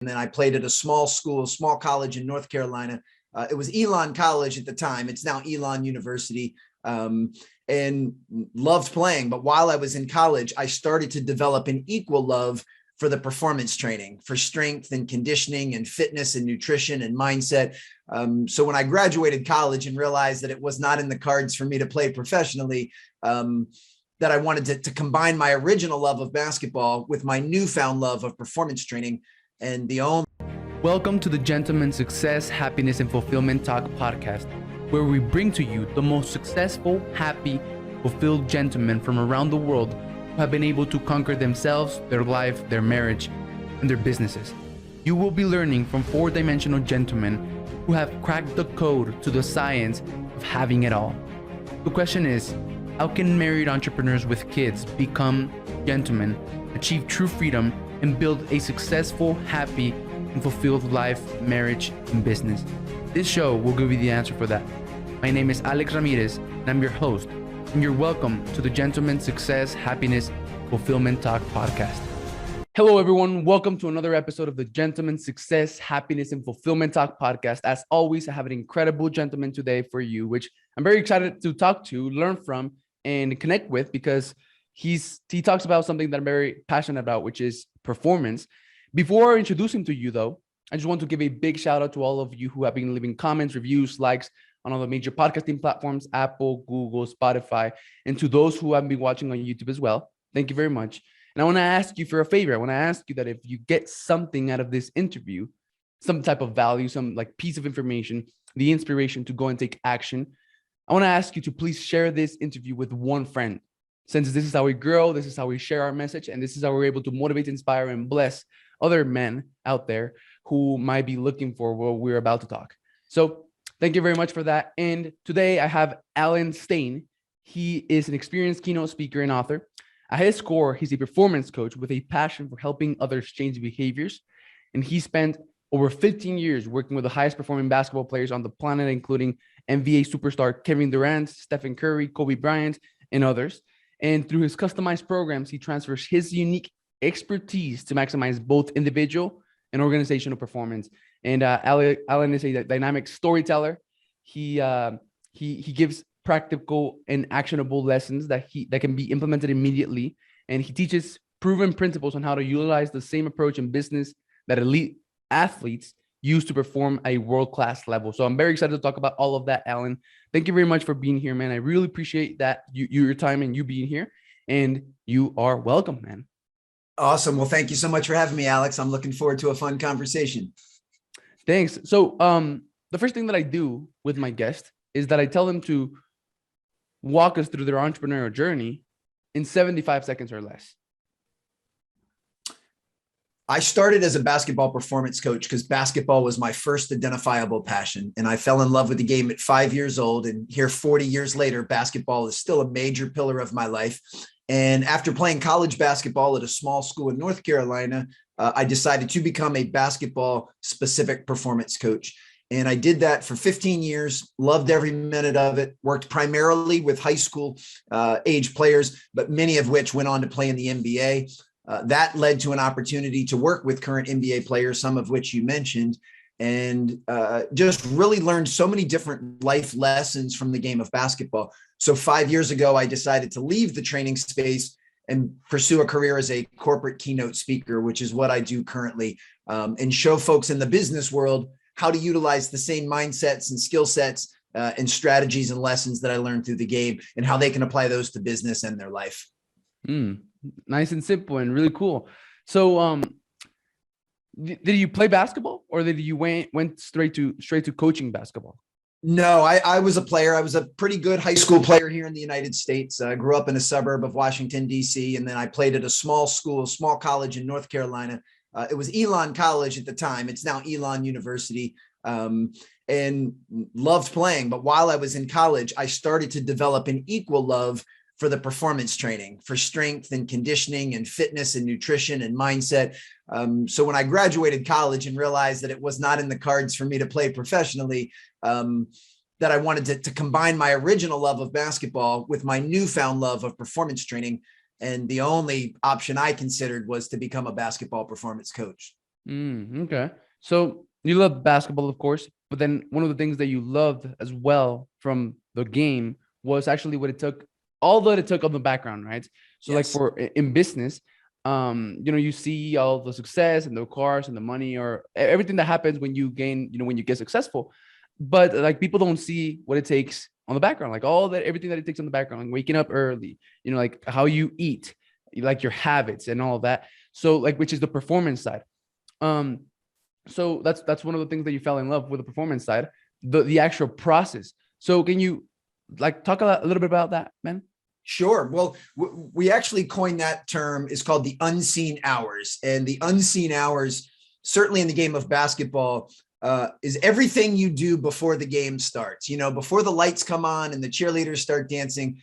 And then I played at a small school, small college in North Carolina. It was Elon College at the time. It's now Elon University. And loved playing. But while I was in college, I started to develop an equal love for the performance training, for strength and conditioning and fitness and nutrition and mindset. So when I graduated college and realized that it was not in the cards for me to play professionally, that I wanted to combine my original love of basketball with my newfound love of performance training. And the only Welcome to the Gentleman Success, Happiness, and Fulfillment Talk podcast, where we bring to you the most successful, happy, fulfilled gentlemen from around the world who have been able to conquer themselves, their life, their marriage, and their businesses. You will be learning from four-dimensional gentlemen who have cracked the code to the science of having it all. The question is, how can married entrepreneurs with kids become gentlemen, achieve true freedom, and build a successful, happy, and fulfilled life, marriage, and business? This show will give you the answer for that. My name is Alex Ramirez, and I'm your host, and you're welcome to the Gentleman Success, Happiness, Fulfillment Talk podcast. Hello, everyone. Welcome to another episode of the Gentleman Success, Happiness, and Fulfillment Talk podcast. As always, I have an incredible gentleman today for you, which I'm very excited to talk to, learn from, and connect with, because he talks about something that I'm very passionate about, which is performance. Before I introduce him to you, though, I just want to give a big shout out to all of you who have been leaving comments, reviews, likes on all the major podcasting platforms, Apple, Google, Spotify, and to those who have been watching on YouTube as well. Thank you very much. And I want to ask you for a favor. I want to ask you that if you get something out of this interview, some type of value, some like piece of information, the inspiration to go and take action, I want to ask you to please share this interview with one friend. Since this is how we grow, this is how we share our message, and this is how we're able to motivate, inspire, and bless other men out there who might be looking for what we're about to talk. So thank you very much for that. And today I have Alan Stein. He is an experienced keynote speaker and author. At his core, he's a performance coach with a passion for helping others change behaviors. And he spent over 15 years working with the highest performing basketball players on the planet, including NBA superstar Kevin Durant, Stephen Curry, Kobe Bryant, and others. And through his customized programs, he transfers his unique expertise to maximize both individual and organizational performance. And Alan is a dynamic storyteller. He gives practical and actionable lessons that can be implemented immediately. And he teaches proven principles on how to utilize the same approach in business that elite athletes use to perform at a world-class level. So I'm very excited to talk about all of that, Alan. Thank you very much for being here, man. I really appreciate that your time and you being here. And you are welcome, man. Awesome. Well, thank you so much for having me, Alex. I'm looking forward to a fun conversation. Thanks. So the first thing that I do with my guest is that I tell them to walk us through their entrepreneurial journey in 75 seconds or less. I started as a basketball performance coach because basketball was my first identifiable passion. And I fell in love with the game at 5 years old. And here 40 years later, basketball is still a major pillar of my life. And after playing college basketball at a small school in North Carolina, I decided to become a basketball specific performance coach. And I did that for 15 years, loved every minute of it, worked primarily with high school age players, but many of which went on to play in the NBA. That led to an opportunity to work with current NBA players, some of which you mentioned, and just really learned so many different life lessons from the game of basketball. So 5 years ago, I decided to leave the training space and pursue a career as a corporate keynote speaker, which is what I do currently, and show folks in the business world how to utilize the same mindsets and skill sets and strategies and lessons that I learned through the game and how they can apply those to business and their life. Nice and simple and really cool. So did you play basketball or did you went straight to coaching basketball? No, I was a player. I was a pretty good high school player here in the United States. I grew up in a suburb of Washington, D.C., and then I played at a small school, small college in North Carolina. It was Elon College at the time. It's now Elon University, and loved playing. But while I was in college, I started to develop an equal love for the performance training, for strength and conditioning and fitness and nutrition and mindset. So when I graduated college and realized that it was not in the cards for me to play professionally, that I wanted to combine my original love of basketball with my newfound love of performance training. And the only option I considered was to become a basketball performance coach. Okay. So you love basketball, of course, but then one of the things that you loved as well from the game was actually what it took, all that it took on the background, right? So like Yes. for in business, you see all the success and the cars and the money or everything that happens when you gain, when you get successful. But like people don't see what it takes on the background, like all that, everything that it takes on the background, like waking up early, like how you eat, like your habits and all of that. So like, which is the performance side. Um, so that's one of the things that you fell in love with the performance side, the actual process. So can you like talk a little bit about that, man? Sure. Well, we actually coined that term. Is called the unseen hours. And the unseen hours, certainly in the game of basketball, is everything you do before the game starts. Before the lights come on and the cheerleaders start dancing,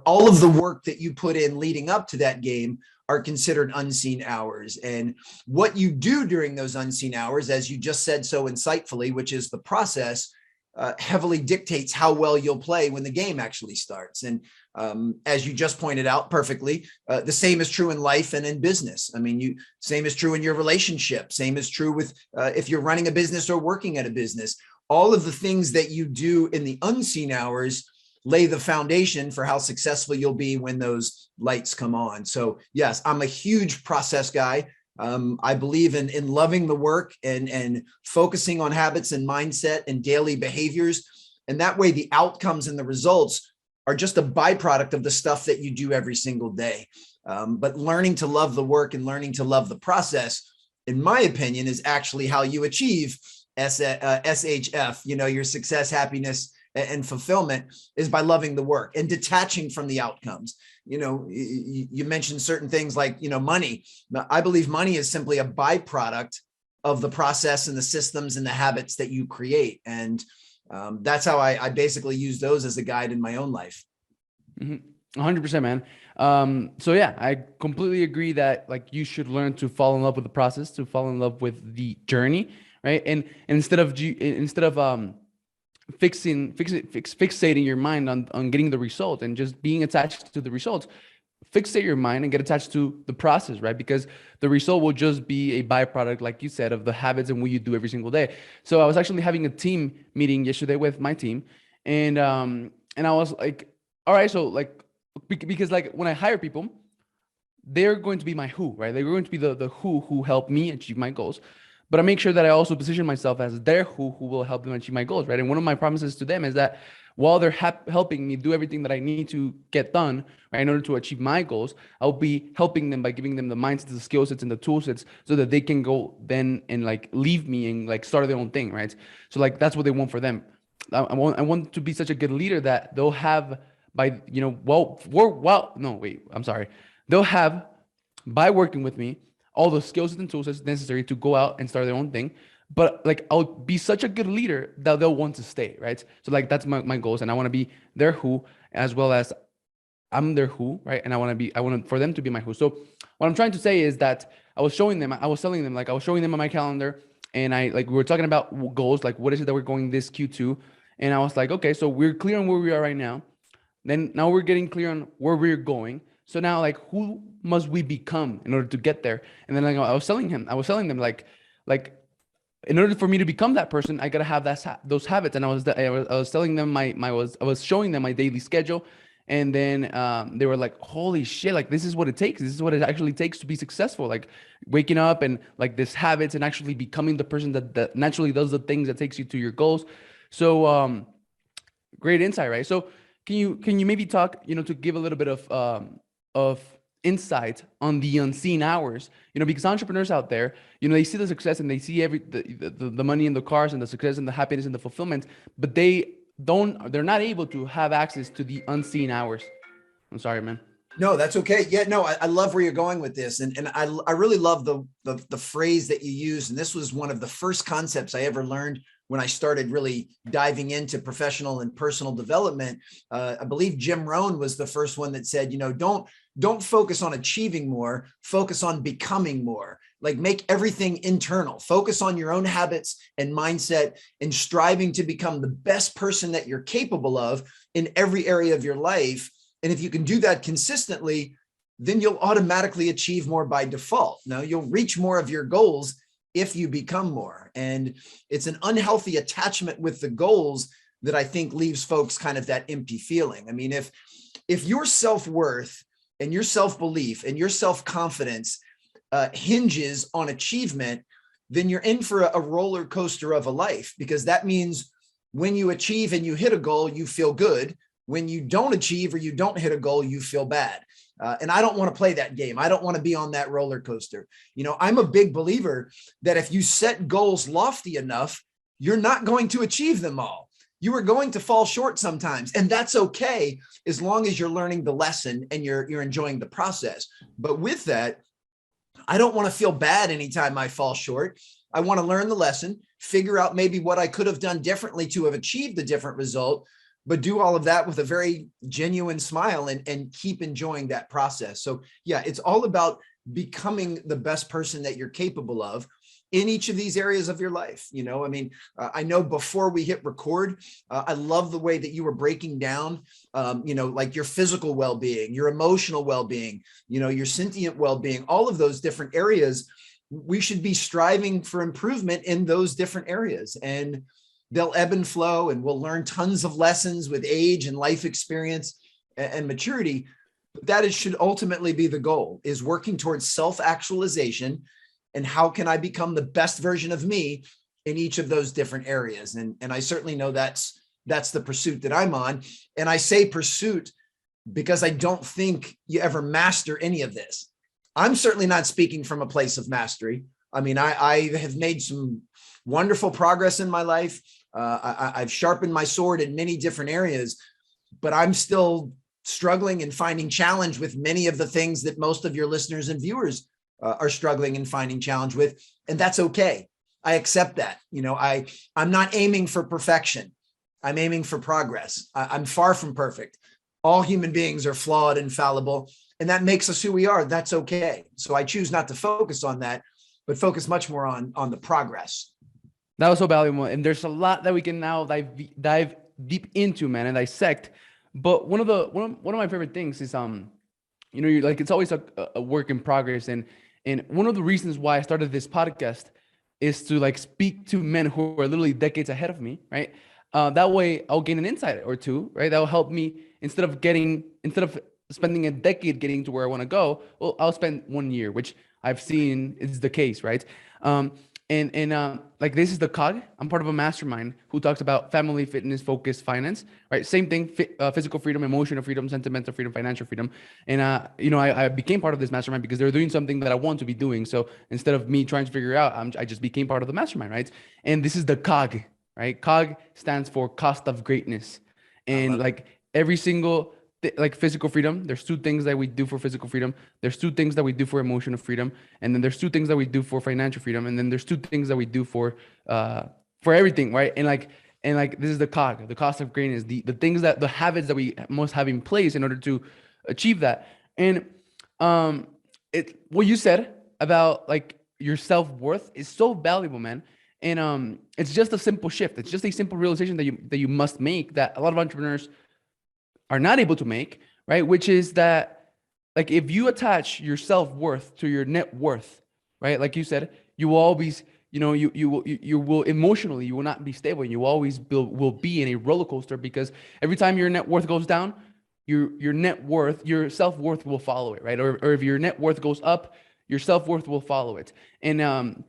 all of the work that you put in leading up to that game are considered unseen hours. And what you do during those unseen hours, as you just said so insightfully, which is the process, heavily dictates how well you'll play when the game actually starts. And as you just pointed out perfectly, the same is true in life and in business. I mean, same is true in your relationship. Same is true with if you're running a business or working at a business. All of the things that you do in the unseen hours lay the foundation for how successful you'll be when those lights come on. So yes, I'm a huge process guy. I believe in loving the work and focusing on habits and mindset and daily behaviors. And that way the outcomes and the results are just a byproduct of the stuff that you do every single day. But learning to love the work and learning to love the process, in my opinion, is actually how you achieve SHF, your success, happiness, and fulfillment, is by loving the work and detaching from the outcomes. You mentioned certain things like, money. I believe money is simply a byproduct of the process and the systems and the habits that you create. And that's how I basically use those as a guide in my own life. 100%, man. So yeah, I completely agree that like you should learn to fall in love with the process, to fall in love with the journey, right? And instead of fixating your mind on getting the result and just being attached to the results, fixate your mind and get attached to the process, right? Because the result will just be a byproduct, like you said, of the habits and what you do every single day. So I was actually having a team meeting yesterday with my team, and I was like, all right, so like because like when I hire people, they're going to be my who, right? They're going to be the who help me achieve my goals. But I make sure that I also position myself as their who will help them achieve my goals, right? And one of my promises to them is that while they're helping me do everything that I need to get done, right, in order to achieve my goals, I'll be helping them by giving them the mindsets, the skill sets, and the tool sets so that they can go then and like leave me and like start their own thing, right? So like that's what they want for them. I want to be such a good leader that they'll have by, I'm sorry. They'll have by working with me all the skills and tools that's necessary to go out and start their own thing. But like I'll be such a good leader that they'll want to stay, right? So like that's my goals, and I want to be their who as well as I'm their who, right? And I want for them to be my who. So what I'm trying to say is that I was telling them on my calendar, and we were talking about goals, like what is it that we're going this Q2, and I was like, okay, so we're clear on where we are right now. Then now we're getting clear on where we're going. So now, like, who must we become in order to get there? And then I was telling them, like, in order for me to become that person, I gotta have those habits. And I was telling them I was showing them my daily schedule, and then they were like, "Holy shit! Like, this is what it takes. This is what it actually takes to be successful. Like, waking up and like this habits and actually becoming the person that naturally does the things that takes you to your goals." So, great insight, right? So, can you maybe talk, to give a little bit of insight on the unseen hours, because entrepreneurs out there, they see the success and they see the money in the cars and the success and the happiness and the fulfillment, but they're not able to have access to the unseen hours. I'm sorry, man. No, that's okay. Yeah, no, I love where you're going with this. And I really love the phrase that you use. And this was one of the first concepts I ever learned when I started really diving into professional and personal development. I believe Jim Rohn was the first one that said, don't focus on achieving more, focus on becoming more. Like, make everything internal, focus on your own habits and mindset and striving to become the best person that you're capable of in every area of your life. And if you can do that consistently, then you'll automatically achieve more by default. Now, you'll reach more of your goals if you become more. And it's an unhealthy attachment with the goals that I think leaves folks kind of that empty feeling. I mean, if your self-worth and your self-belief and your self-confidence hinges on achievement, then you're in for a roller coaster of a life, because that means when you achieve and you hit a goal, you feel good. When you don't achieve or you don't hit a goal, you feel bad. And I don't want to play that game. I don't want to be on that roller coaster. You know, I'm a big believer that if you set goals lofty enough, you're not going to achieve them all. You are going to fall short sometimes, and that's okay as long as you're learning the lesson and you're enjoying the process. But with that, I don't want to feel bad anytime I fall short. I want to learn the lesson, figure out maybe what I could have done differently to have achieved a different result, but do all of that with a very genuine smile and keep enjoying that process. So yeah, it's all about becoming the best person that you're capable of in each of these areas of your life. You know, I mean, I know before we hit record, I love the way that you were breaking down, you know, like your physical well-being, your emotional well-being, you know, your sentient well-being, all of those different areas. We should be striving for improvement in those different areas, and they'll ebb and flow, and we'll learn tons of lessons with age and life experience and maturity. But that should ultimately be the goal, is working towards self-actualization. And how can I become the best version of me in each of those different areas? And I certainly know that's the pursuit that I'm on. And I say pursuit because I don't think you ever master any of this. I'm certainly not speaking from a place of mastery. I mean, I have made some wonderful progress in my life. I've sharpened my sword in many different areas, but I'm still struggling and finding challenge with many of the things that most of your listeners and viewers are struggling and finding challenge with. And that's okay. I accept that. You know, I'm not aiming for perfection. I'm aiming for progress. I'm far from perfect. All human beings are flawed and fallible, and that makes us who we are. That's okay. So I choose not to focus on that, but focus much more on the progress. That was so valuable. And there's a lot that we can now dive deep into, man, and dissect. But one of my favorite things is, you know, you're like, it's always a work in progress. And one of the reasons why I started this podcast is to like speak to men who are literally decades ahead of me, right? That way I'll gain an insight or two, right? That will help me instead of spending a decade getting to where I want to go. Well, I'll spend 1 year, which I've seen is the case, right? Like this is the cog. I'm part of a mastermind who talks about family, fitness, focus, finance, right? Same thing, physical freedom, emotional freedom, sentimental freedom, financial freedom. And, you know, I became part of this mastermind because they're doing something that I want to be doing. So instead of me trying to figure it out, I just became part of the mastermind, right? And this is the cog, right? Cog stands for cost of greatness. And like every single like physical freedom, there's 2 things that we do for physical freedom. There's 2 things that we do for emotional freedom. And then there's 2 things that we do for financial freedom. And then there's 2 things that we do for everything, right? And like this is the cog, the cost of greatness, the things that the habits that we must have in place in order to achieve that. And what you said about like your self-worth is so valuable, man. And it's just a simple shift. It's just a simple realization that you must make, that a lot of entrepreneurs are not able to make, right? Which is that, like, if you attach your self-worth to your net worth, right? Like you said, you will always, you know, you will emotionally, you will not be stable. You always will be in a roller coaster, because every time your net worth goes down, your net worth, your self-worth will follow it, right? Or if your net worth goes up, your self-worth will follow it. And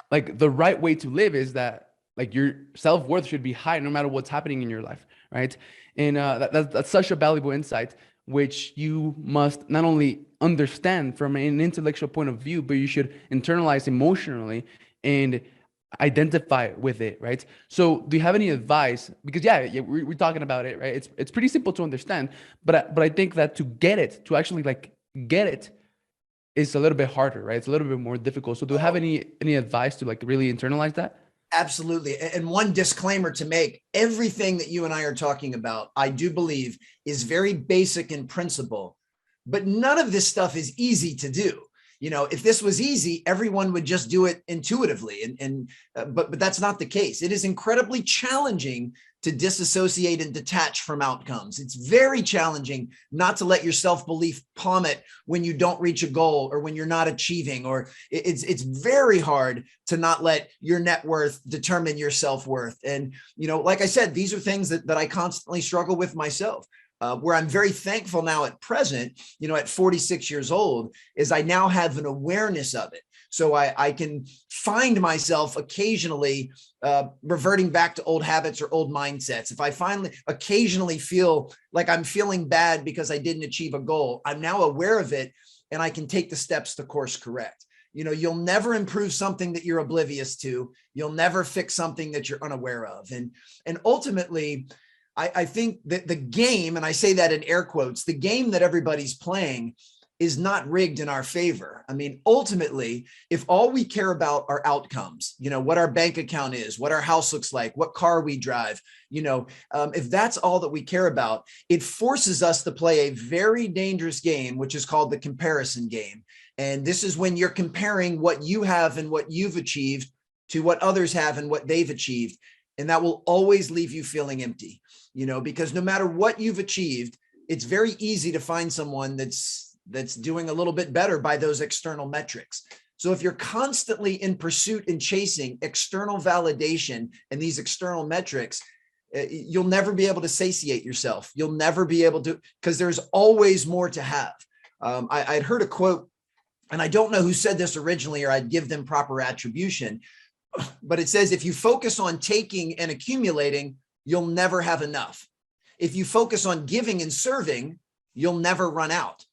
like the right way to live is that, like, your self-worth should be high no matter what's happening in your life, right? And that's such a valuable insight, which you must not only understand from an intellectual point of view, but you should internalize emotionally and identify with it, right? So do you have any advice? Because we're talking about it, right? It's pretty simple to understand, but I think that to actually like get it is a little bit harder, right? It's a little bit more difficult. So do you have any advice to like really internalize that? Absolutely. And one disclaimer to make: everything that you and I are talking about, I do believe, is very basic in principle, but none of this stuff is easy to do. If this was easy, everyone would just do it intuitively. But that's not the case. It is incredibly challenging to disassociate and detach from outcomes. It's very challenging not to let your self-belief plummet when you don't reach a goal or when you're not achieving, or it's very hard to not let your net worth determine your self-worth. And, like I said, these are things that I constantly struggle with myself. Where I'm very thankful now at present, at 46 years old, is I now have an awareness of it. So I can find myself occasionally reverting back to old habits or old mindsets. If I finally occasionally feel like I'm feeling bad because I didn't achieve a goal, I'm now aware of it and I can take the steps to course correct. You'll never improve something that you're oblivious to. You'll never fix something that you're unaware of. And ultimately, I think that the game, and I say that in air quotes, the game that everybody's playing is not rigged in our favor. I mean, ultimately, if all we care about are outcomes, what our bank account is, what our house looks like, what car we drive, if that's all that we care about, it forces us to play a very dangerous game, which is called the comparison game. And this is when you're comparing what you have and what you've achieved to what others have and what they've achieved. And that will always leave you feeling empty, because no matter what you've achieved, it's very easy to find someone that's doing a little bit better by those external metrics. So if you're constantly in pursuit and chasing external validation and these external metrics, you'll never be able to satiate yourself. You'll never be able to, because there's always more to have. I'd heard a quote, and I don't know who said this originally, or I'd give them proper attribution, but it says, if you focus on taking and accumulating, you'll never have enough. If you focus on giving and serving, you'll never run out.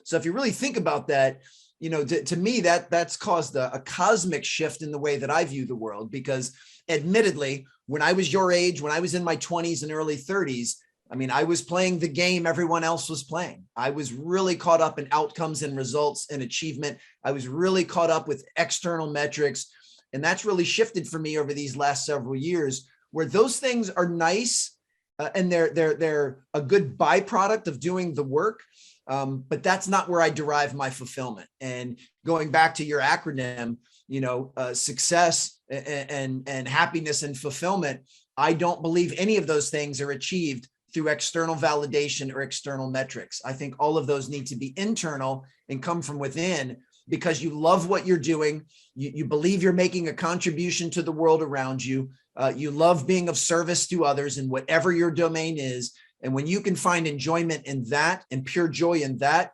So if you really think about that, to me, that's caused a cosmic shift in the way that I view the world, because admittedly, when I was your age, when I was in my 20s and early 30s, I mean, I was playing the game everyone else was playing. I was really caught up in outcomes and results and achievement. I was really caught up with external metrics. And that's really shifted for me over these last several years, where those things are nice and they're a good byproduct of doing the work. But that's not where I derive my fulfillment. And going back to your acronym, success and happiness and fulfillment, I don't believe any of those things are achieved through external validation or external metrics. I think all of those need to be internal and come from within, because you love what you're doing. You believe you're making a contribution to the world around you. You love being of service to others in whatever your domain is. And when you can find enjoyment in that and pure joy in that,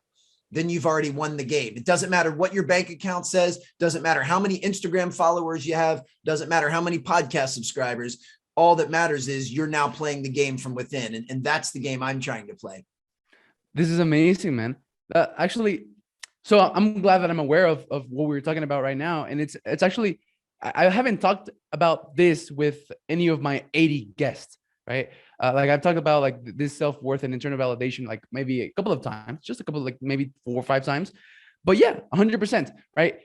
then you've already won the game. It doesn't matter what your bank account says, doesn't matter how many Instagram followers you have, doesn't matter how many podcast subscribers. All that matters is you're now playing the game from within. And that's the game I'm trying to play. This is amazing, man. So I'm glad that I'm aware of what we're talking about right now. And it's actually, I haven't talked about this with any of my 80 guests, right? Like I've talked about like this self-worth and internal validation, like maybe a couple of times, just a couple, like maybe 4 or 5 times, but yeah, 100%, right?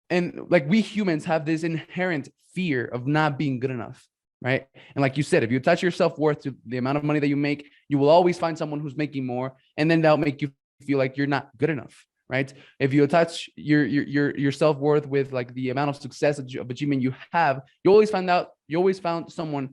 And like we humans have this inherent fear of not being good enough, right? And like you said, if you attach your self-worth to the amount of money that you make, you will always find someone who's making more, and then that'll make you feel like you're not good enough, right? If you attach your self-worth with like the amount of success of achievement you have, you always found someone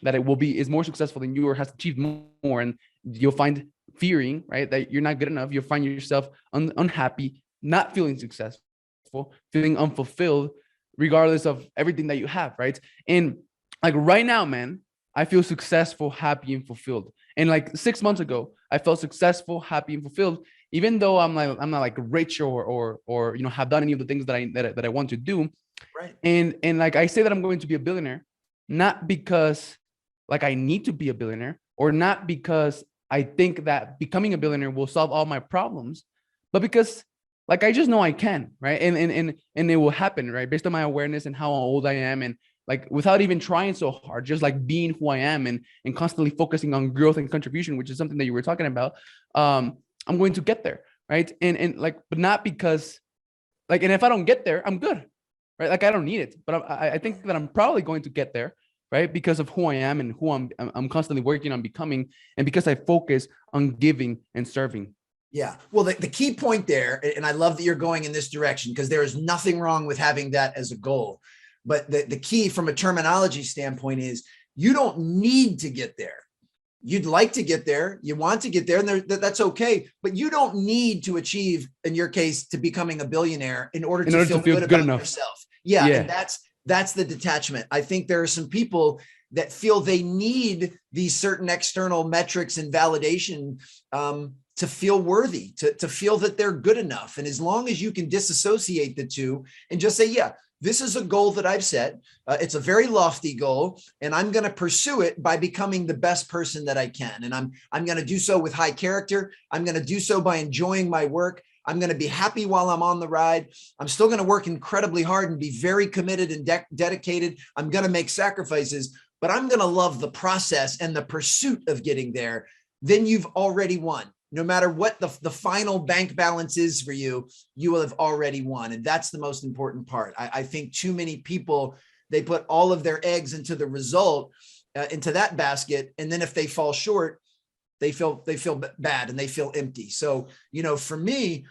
that is more successful than you or has achieved more, and you'll find fearing, right, that you're not good enough. You'll find yourself unhappy, not feeling successful, feeling unfulfilled, regardless of everything that you have, right? And like right now, man, I feel successful, happy, and fulfilled. And like 6 months ago, I felt successful, happy, and fulfilled, even though I'm not like rich or have done any of the things that I want to do. Right. And like I say that I'm going to be a billionaire, not because like I need to be a billionaire, or not because I think that becoming a billionaire will solve all my problems, but because like I just know I can, right? And it will happen, right? Based on my awareness and how old I am, and like without even trying so hard, just like being who I am and constantly focusing on growth and contribution, which is something that you were talking about. I'm going to get there, right? And like, but not because like, and if I don't get there, I'm good, right? Like I don't need it, but I think that I'm probably going to get there, right? Because of who I am and who I'm constantly working on becoming, and because I focus on giving and serving. Yeah. Well, the key point there, and I love that you're going in this direction because there is nothing wrong with having that as a goal. But the key from a terminology standpoint is you don't need to get there. You'd like to get there. You want to get there, and that's okay. But you don't need to achieve, in your case, to becoming a billionaire in order to feel good about enough. yourself. Yeah. And that's the detachment. I think there are some people that feel they need these certain external metrics and validation to feel worthy, to feel that they're good enough. And as long as you can disassociate the two and just say, yeah, this is a goal that I've set. It's a very lofty goal, and I'm going to pursue it by becoming the best person that I can. And I'm going to do so with high character. I'm going to do so by enjoying my work. I'm going to be happy while I'm on the ride. I'm still going to work incredibly hard and be very committed and dedicated. I'm going to make sacrifices, but I'm going to love the process and the pursuit of getting there. Then you've already won. No matter what the final bank balance is for you, you will have already won. And that's the most important part. I think too many people, they put all of their eggs into the result, into that basket. And then if they fall short, they feel bad and they feel empty. So, for me,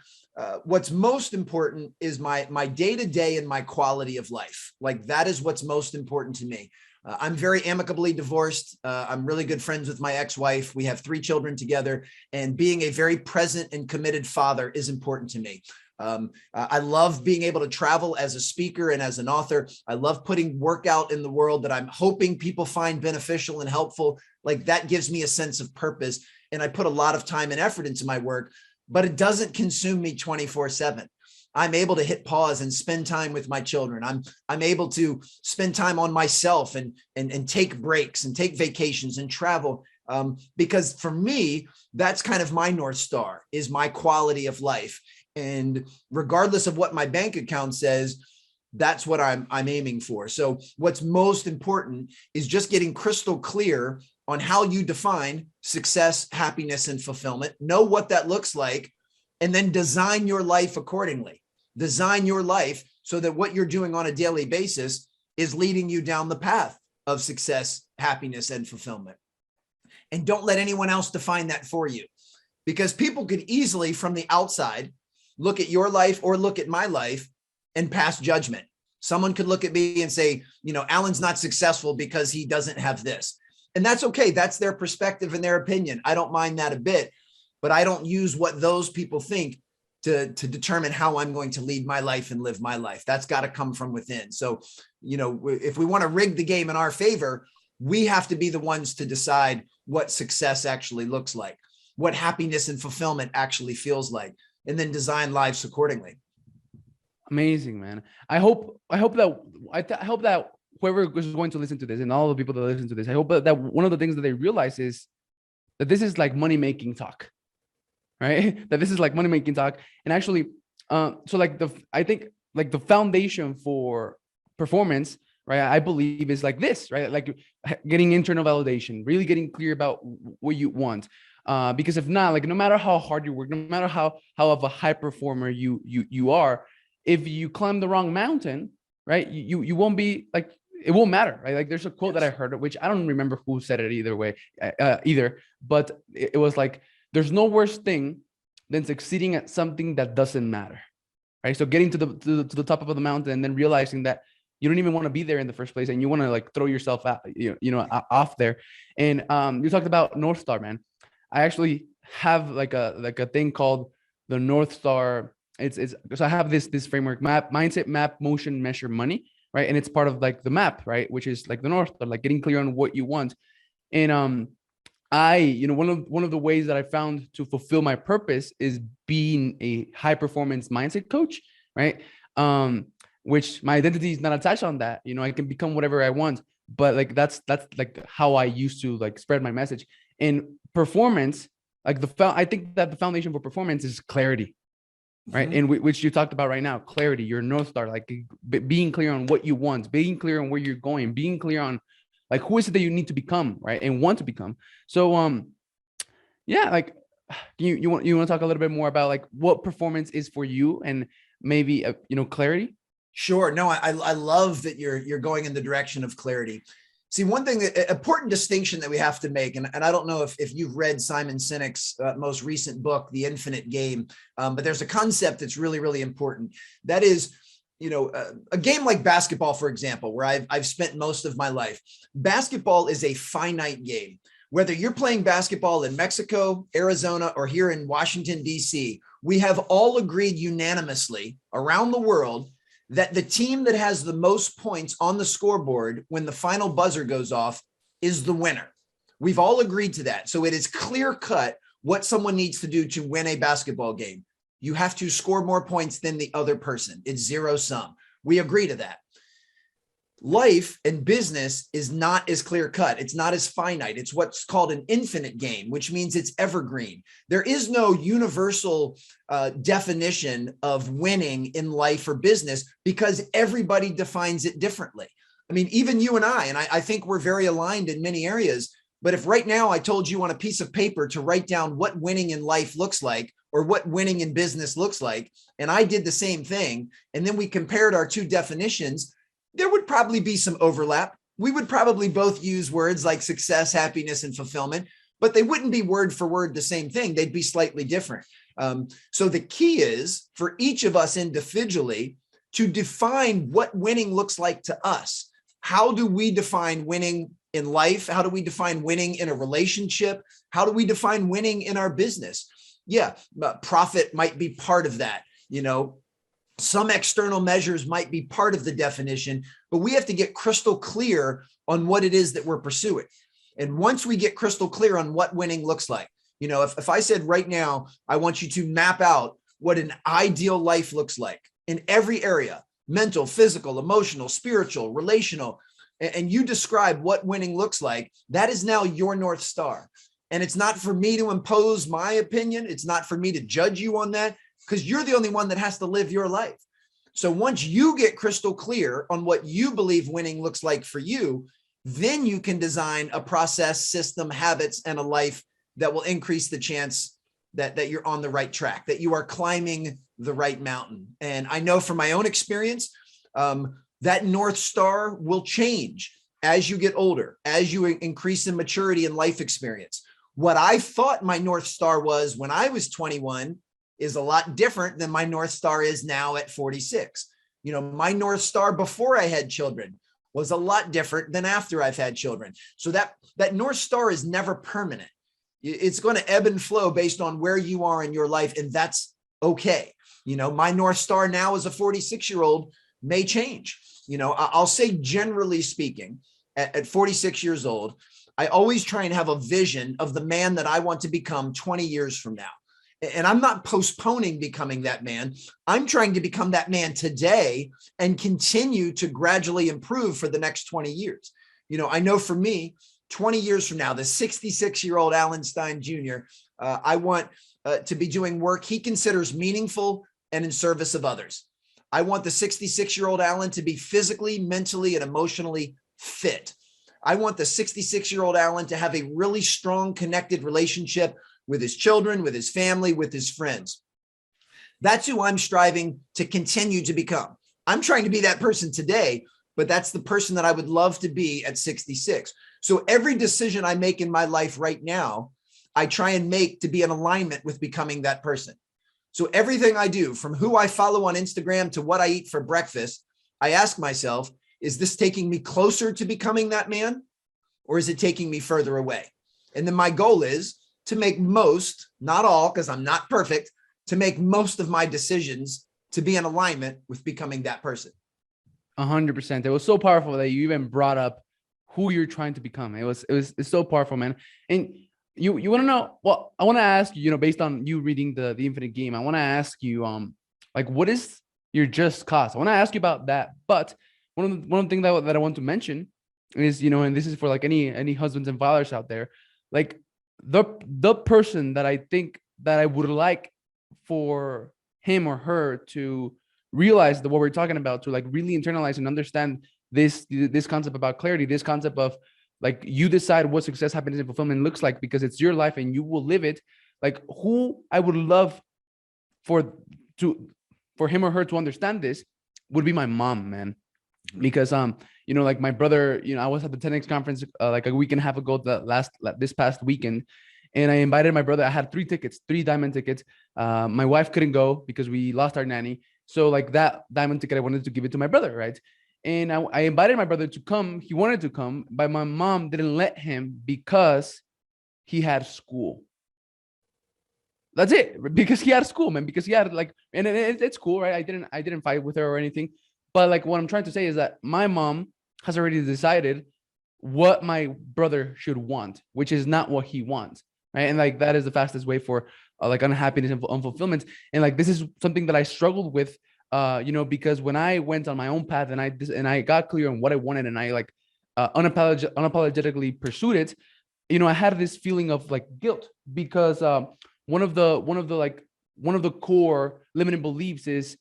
what's most important is my day-to-day and my quality of life. Like that is what's most important to me. I'm very amicably divorced. I'm really good friends with my ex-wife. We have 3 children together, and being a very present and committed father is important to me. I love being able to travel as a speaker and as an author. I love putting work out in the world that I'm hoping people find beneficial and helpful. Like that gives me a sense of purpose. And I put a lot of time and effort into my work, but it doesn't consume me 24/7. I'm able to hit pause and spend time with my children. I'm able to spend time on myself and take breaks and take vacations and travel. Because for me, that's kind of my North Star, is my quality of life. And regardless of what my bank account says, that's what I'm aiming for. So what's most important is just getting crystal clear on how you define success, happiness, and fulfillment. Know what that looks like, and then design your life accordingly. Design your life so that what you're doing on a daily basis is leading you down the path of success, happiness, and fulfillment. And don't let anyone else define that for you, because people could easily, from the outside, look at your life or look at my life and pass judgment. Someone could look at me and say, Alan's not successful because he doesn't have this. And that's okay. That's their perspective and their opinion. I don't mind that a bit, but I don't use what those people think to determine how I'm going to lead my life and live my life. That's got to come from within. So, if we want to rig the game in our favor, we have to be the ones to decide what success actually looks like, what happiness and fulfillment actually feels like, and then design lives accordingly. Amazing, man. I hope that whoever is going to listen to this and all the people that listen to this, I hope that one of the things that they realize is that this is like money-making talk. Right? That this is like money-making talk. And actually, I think the foundation for performance, right, I believe is like this, right? Like getting internal validation, really getting clear about what you want. Because if not, like no matter how hard you work, no matter how of a high performer you are, if you climb the wrong mountain, right, you won't be like, it won't matter, right? Like there's a quote that I heard, which I don't remember who said it either, but it was like, there's no worse thing than succeeding at something that doesn't matter, right? So getting to the top of the mountain and then realizing that you don't even want to be there in the first place, and you want to like throw yourself out, off there. And you talked about North Star, man. I actually have like a thing called the North Star. It's so I have this framework: mindset, map, motion, measure, money, right? And it's part of like the map, right? Which is like the North Star, like getting clear on what you want. And one of the ways that I found to fulfill my purpose is being a high performance mindset coach, right? Which my identity is not attached on that. I can become whatever I want, but like that's like how I used to like spread my message. And performance, like I think that the foundation for performance is clarity, right? Mm-hmm. And which you talked about right now, clarity, your North Star, like being clear on what you want, being clear on where you're going, being clear on like who is it that you need to become, right? And want to become. So yeah, like you want to talk a little bit more about like what performance is for you, and maybe clarity? Sure. No, I love that you're going in the direction of clarity. See, one thing, important distinction that we have to make, and I don't know if you've read Simon Sinek's most recent book, The Infinite Game, but there's a concept that's really, really important. That is, a game like basketball, for example, where I've spent most of my life. Basketball is a finite game. Whether you're playing basketball in Mexico, Arizona, or here in Washington, D.C., we have all agreed unanimously around the world that the team that has the most points on the scoreboard when the final buzzer goes off is the winner. We've all agreed to that. So it is clear cut what someone needs to do to win a basketball game. You have to score more points than the other person. It's zero sum. We agree to that. Life and business is not as clear cut. It's not as finite. It's what's called an infinite game, which means it's evergreen. There is no universal definition of winning in life or business because everybody defines it differently. I mean, even you and I think we're very aligned in many areas. But if right now I told you on a piece of paper to write down what winning in life looks like or what winning in business looks like, and I did the same thing, and then we compared our two definitions, there would probably be some overlap. We would probably both use words like success, happiness, and fulfillment, but they wouldn't be word for word the same thing. They'd be slightly different. So the key is for each of us individually to define what winning looks like to us. How do we define winning in life? How do we define winning in a relationship? How do we define winning in our business? Yeah, profit might be part of that. Some external measures might be part of the definition, but we have to get crystal clear on what it is that we're pursuing. And once we get crystal clear on what winning looks like, if I said right now, I want you to map out what an ideal life looks like in every area, mental, physical, emotional, spiritual, relational, and you describe what winning looks like, that is now your North Star. And it's not for me to impose my opinion. It's not for me to judge you on that, because you're the only one that has to live your life. So once you get crystal clear on what you believe winning looks like for you, then you can design a process, system, habits, and a life that will increase the chance that you're on the right track, that you are climbing the right mountain. And I know from my own experience, that North Star will change as you get older, as you increase in maturity and life experience. What I thought my North Star was when I was 21 is a lot different than my North Star is now at 46. My North Star before I had children was a lot different than after I've had children. So that North Star is never permanent. It's going to ebb and flow based on where you are in your life. And that's okay. My North Star now as a 46-year-old may change. I'll say generally speaking, at 46 years old, I always try and have a vision of the man that I want to become 20 years from now. And I'm not postponing becoming that man. I'm trying to become that man today and continue to gradually improve for the next 20 years. I know for me, 20 years from now, the 66-year-old Alan Stein Jr., I want to be doing work he considers meaningful and in service of others. I want the 66-year-old Alan to be physically, mentally, and emotionally fit. I want the 66-year-old Alan to have a really strong, connected relationship with his children, with his family, with his friends. That's who I'm striving to continue to become. I'm trying to be that person today, but that's the person that I would love to be at 66. So every decision I make in my life right now, I try and make to be in alignment with becoming that person. So everything I do, from who I follow on Instagram to what I eat for breakfast, I ask myself, is this taking me closer to becoming that man, or is it taking me further away? And then my goal is to make most, not all, because I'm not perfect, to make most of my decisions to be in alignment with becoming that person. 100%. It was so powerful that you even brought up who you're trying to become. It's so powerful, man. And you want to know, well, I want to ask you, based on you reading the Infinite Game, I want to ask you, what is your just cause? I want to ask you about that. But one of the things that I want to mention is, and this is for any husbands and fathers out there, the person that I think that I would like for him or her to realize what we're talking about, to really internalize and understand this concept about clarity, this concept of you decide what success, happiness, and fulfillment looks like, because it's your life and you will live it. Who I would love for him or her to understand this would be my mom, man. because like my brother, I was at the 10X conference like a week and a half ago, this past weekend, and I invited my brother. I had 3 diamond tickets. My wife couldn't go because we lost our nanny, so like that diamond ticket I wanted to give it to my brother, right? And I invited my brother to come. He wanted to come, but my mom didn't let him because he had school. That's it. Because he had school, man. Because he had like, and it's cool, right? I didn't fight with her or anything. But like what I'm trying to say is that my mom has already decided what my brother should want, which is not what he wants, right? And like that is the fastest way for like unhappiness and unfulfillment. And like this is something that I struggled with, because when I went on my own path and I got clear on what I wanted and I like unapologetically pursued it, I had this feeling of like guilt because one of the core limiting beliefs is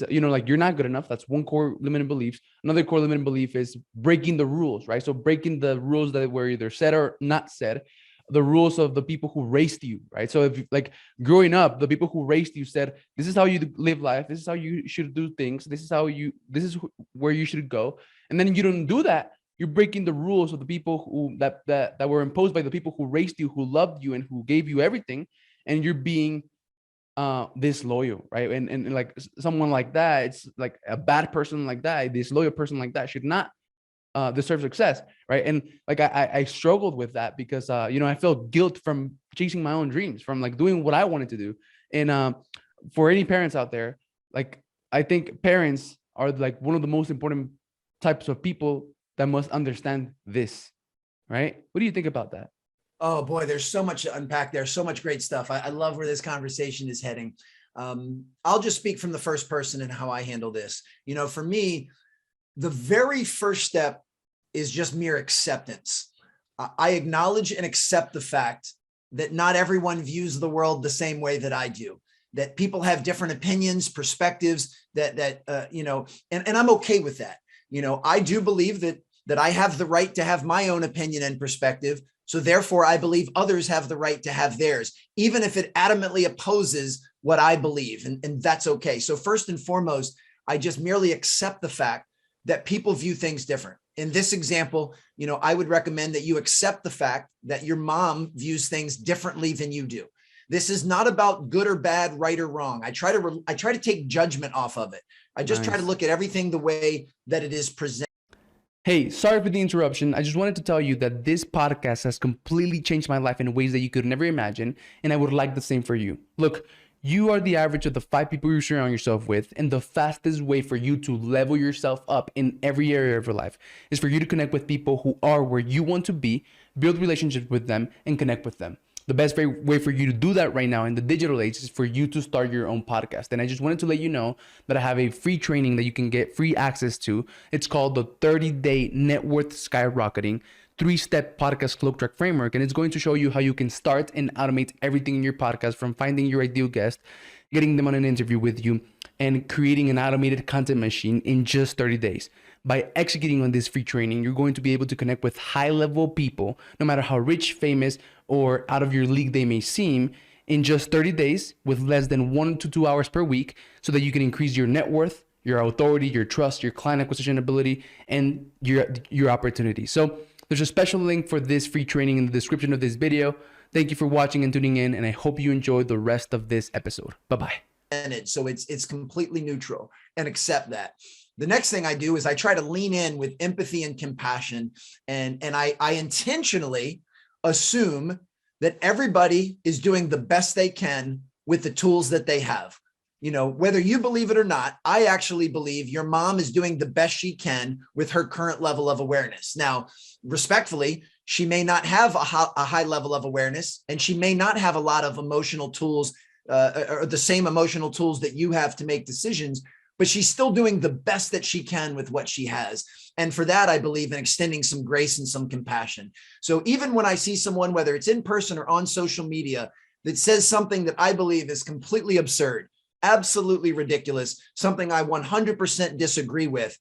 like you're not good enough. That's one core limiting belief. Another core limiting belief is breaking the rules, right? So breaking the rules that were either said or not said, the rules of the people who raised you, right? So if like growing up, the people who raised you said, this is how you live life. This is how you should do things. This is where you should go. And then you don't do that. You're breaking the rules of the people who that were imposed by the people who raised you, who loved you and who gave you everything. And you're being disloyal, right? And like someone like that, it's like a bad person like that, disloyal person like that should not deserve success, right? And like I struggled with that because I felt guilt from chasing my own dreams, from like doing what I wanted to do. And for any parents out there, like I think parents are like one of the most important types of people that must understand this, right? What do you think about that? Oh boy, there's so much to unpack there. So much great stuff. I love where this conversation is heading. I'll just speak from the first person and how I handle this. For me, the very first step is just mere acceptance. I acknowledge and accept the fact that not everyone views the world the same way that I do, that people have different opinions, perspectives, and I'm okay with that. I do believe that I have the right to have my own opinion and perspective. So therefore, I believe others have the right to have theirs, even if it adamantly opposes what I believe. And that's okay. So first and foremost, I just merely accept the fact that people view things different. In this example, I would recommend that you accept the fact that your mom views things differently than you do. This is not about good or bad, right or wrong. I try to take judgment off of it. I just try to look at everything the way that it is presented. Hey, sorry for the interruption. I just wanted to tell you that this podcast has completely changed my life in ways that you could never imagine, and I would like the same for you. Look, you are the average of the 5 people you surround yourself with, and the fastest way for you to level yourself up in every area of your life is for you to connect with people who are where you want to be, build relationships with them, and connect with them. The best way for you to do that right now in the digital age is for you to start your own podcast. And I just wanted to let you know that I have a free training that you can get free access to. It's called the 30-day Net Worth Skyrocketing 3-step podcast cloak track framework. And it's going to show you how you can start and automate everything in your podcast, from finding your ideal guest, getting them on an interview with you, and creating an automated content machine in just 30 days. By executing on this free training, you're going to be able to connect with high-level people, no matter how rich, famous, or out of your league they may seem, in just 30 days with less than 1 to 2 hours per week, so that you can increase your net worth, your authority, your trust, your client acquisition ability, and your opportunity. So there's a special link for this free training in the description of this video. Thank you for watching and tuning in, and I hope you enjoy the rest of this episode. Bye-bye. So it's completely neutral, and accept that. The next thing I do is I try to lean in with empathy and compassion. And I intentionally assume that everybody is doing the best they can with the tools that they have. Whether you believe it or not, I actually believe your mom is doing the best she can with her current level of awareness. Now, respectfully, she may not have a high level of awareness, and she may not have a lot of emotional tools or the same emotional tools that you have to make decisions, but she's still doing the best that she can with what she has. And for that, I believe in extending some grace and some compassion. So even when I see someone, whether it's in person or on social media, that says something that I believe is completely absurd, absolutely ridiculous, something I 100% disagree with,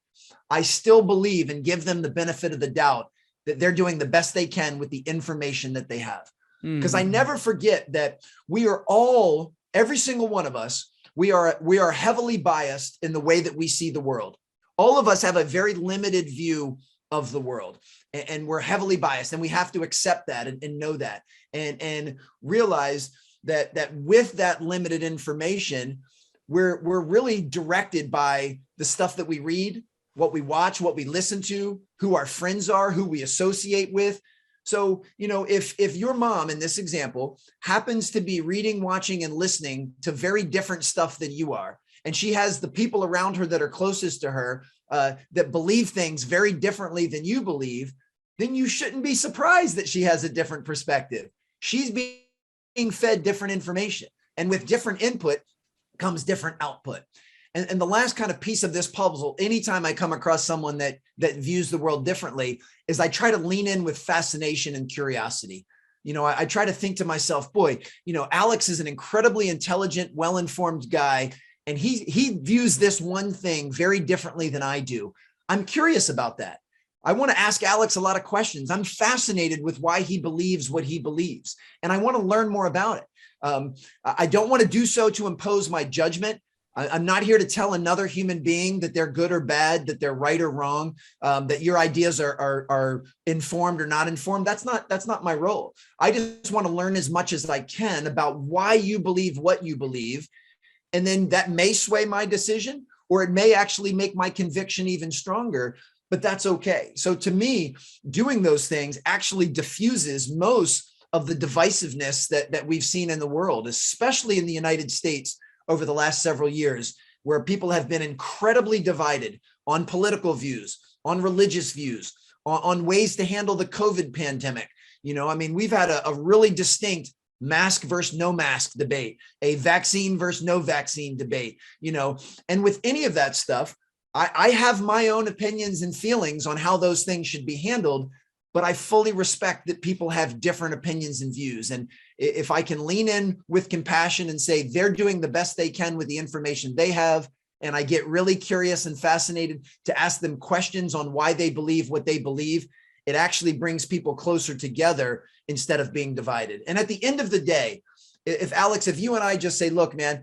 I still believe and give them the benefit of the doubt that they're doing the best they can with the information that they have. Because I never forget that we are all, every single one of us, we are heavily biased in the way that we see the world. all of us have a very limited view of the world, and we're heavily biased, and we have to accept that and know that, and realize that with that limited information, we're really directed by the stuff that we read, what we watch, what we listen to, who our friends are, who we associate with. So, if your mom in this example happens to be reading, watching, and listening to very different stuff than you are, and she has the people around her that are closest to her that believe things very differently than you believe, then you shouldn't be surprised that she has a different perspective. She's being fed different information, and with different input comes different output. And the last kind of piece of this puzzle, anytime I come across someone that views the world differently, is I try to lean in with fascination and curiosity. I try to think to myself, boy, Alex is an incredibly intelligent, well-informed guy, and he views this one thing very differently than I do. I'm curious about that. I want to ask Alex a lot of questions. I'm fascinated with why he believes what he believes, and I want to learn more about it. I don't want to do so to impose my judgment. I'm not here to tell another human being that they're good or bad, that they're right or wrong, that your ideas are informed or not informed. That's not my role. I just want to learn as much as I can about why you believe what you believe. And then that may sway my decision, or it may actually make my conviction even stronger, but that's okay. So to me, doing those things actually diffuses most of the divisiveness that we've seen in the world, especially in the United States over the last several years, where people have been incredibly divided on political views, on religious views, on ways to handle the COVID pandemic. We've had a really distinct mask versus no mask debate, a vaccine versus no vaccine debate, and with any of that stuff, I have my own opinions and feelings on how those things should be handled, but I fully respect that people have different opinions and views. And if I can lean in with compassion and say they're doing the best they can with the information they have, and I get really curious and fascinated to ask them questions on why they believe what they believe, it actually brings people closer together instead of being divided. And at the end of the day, if you and I just say, look, man,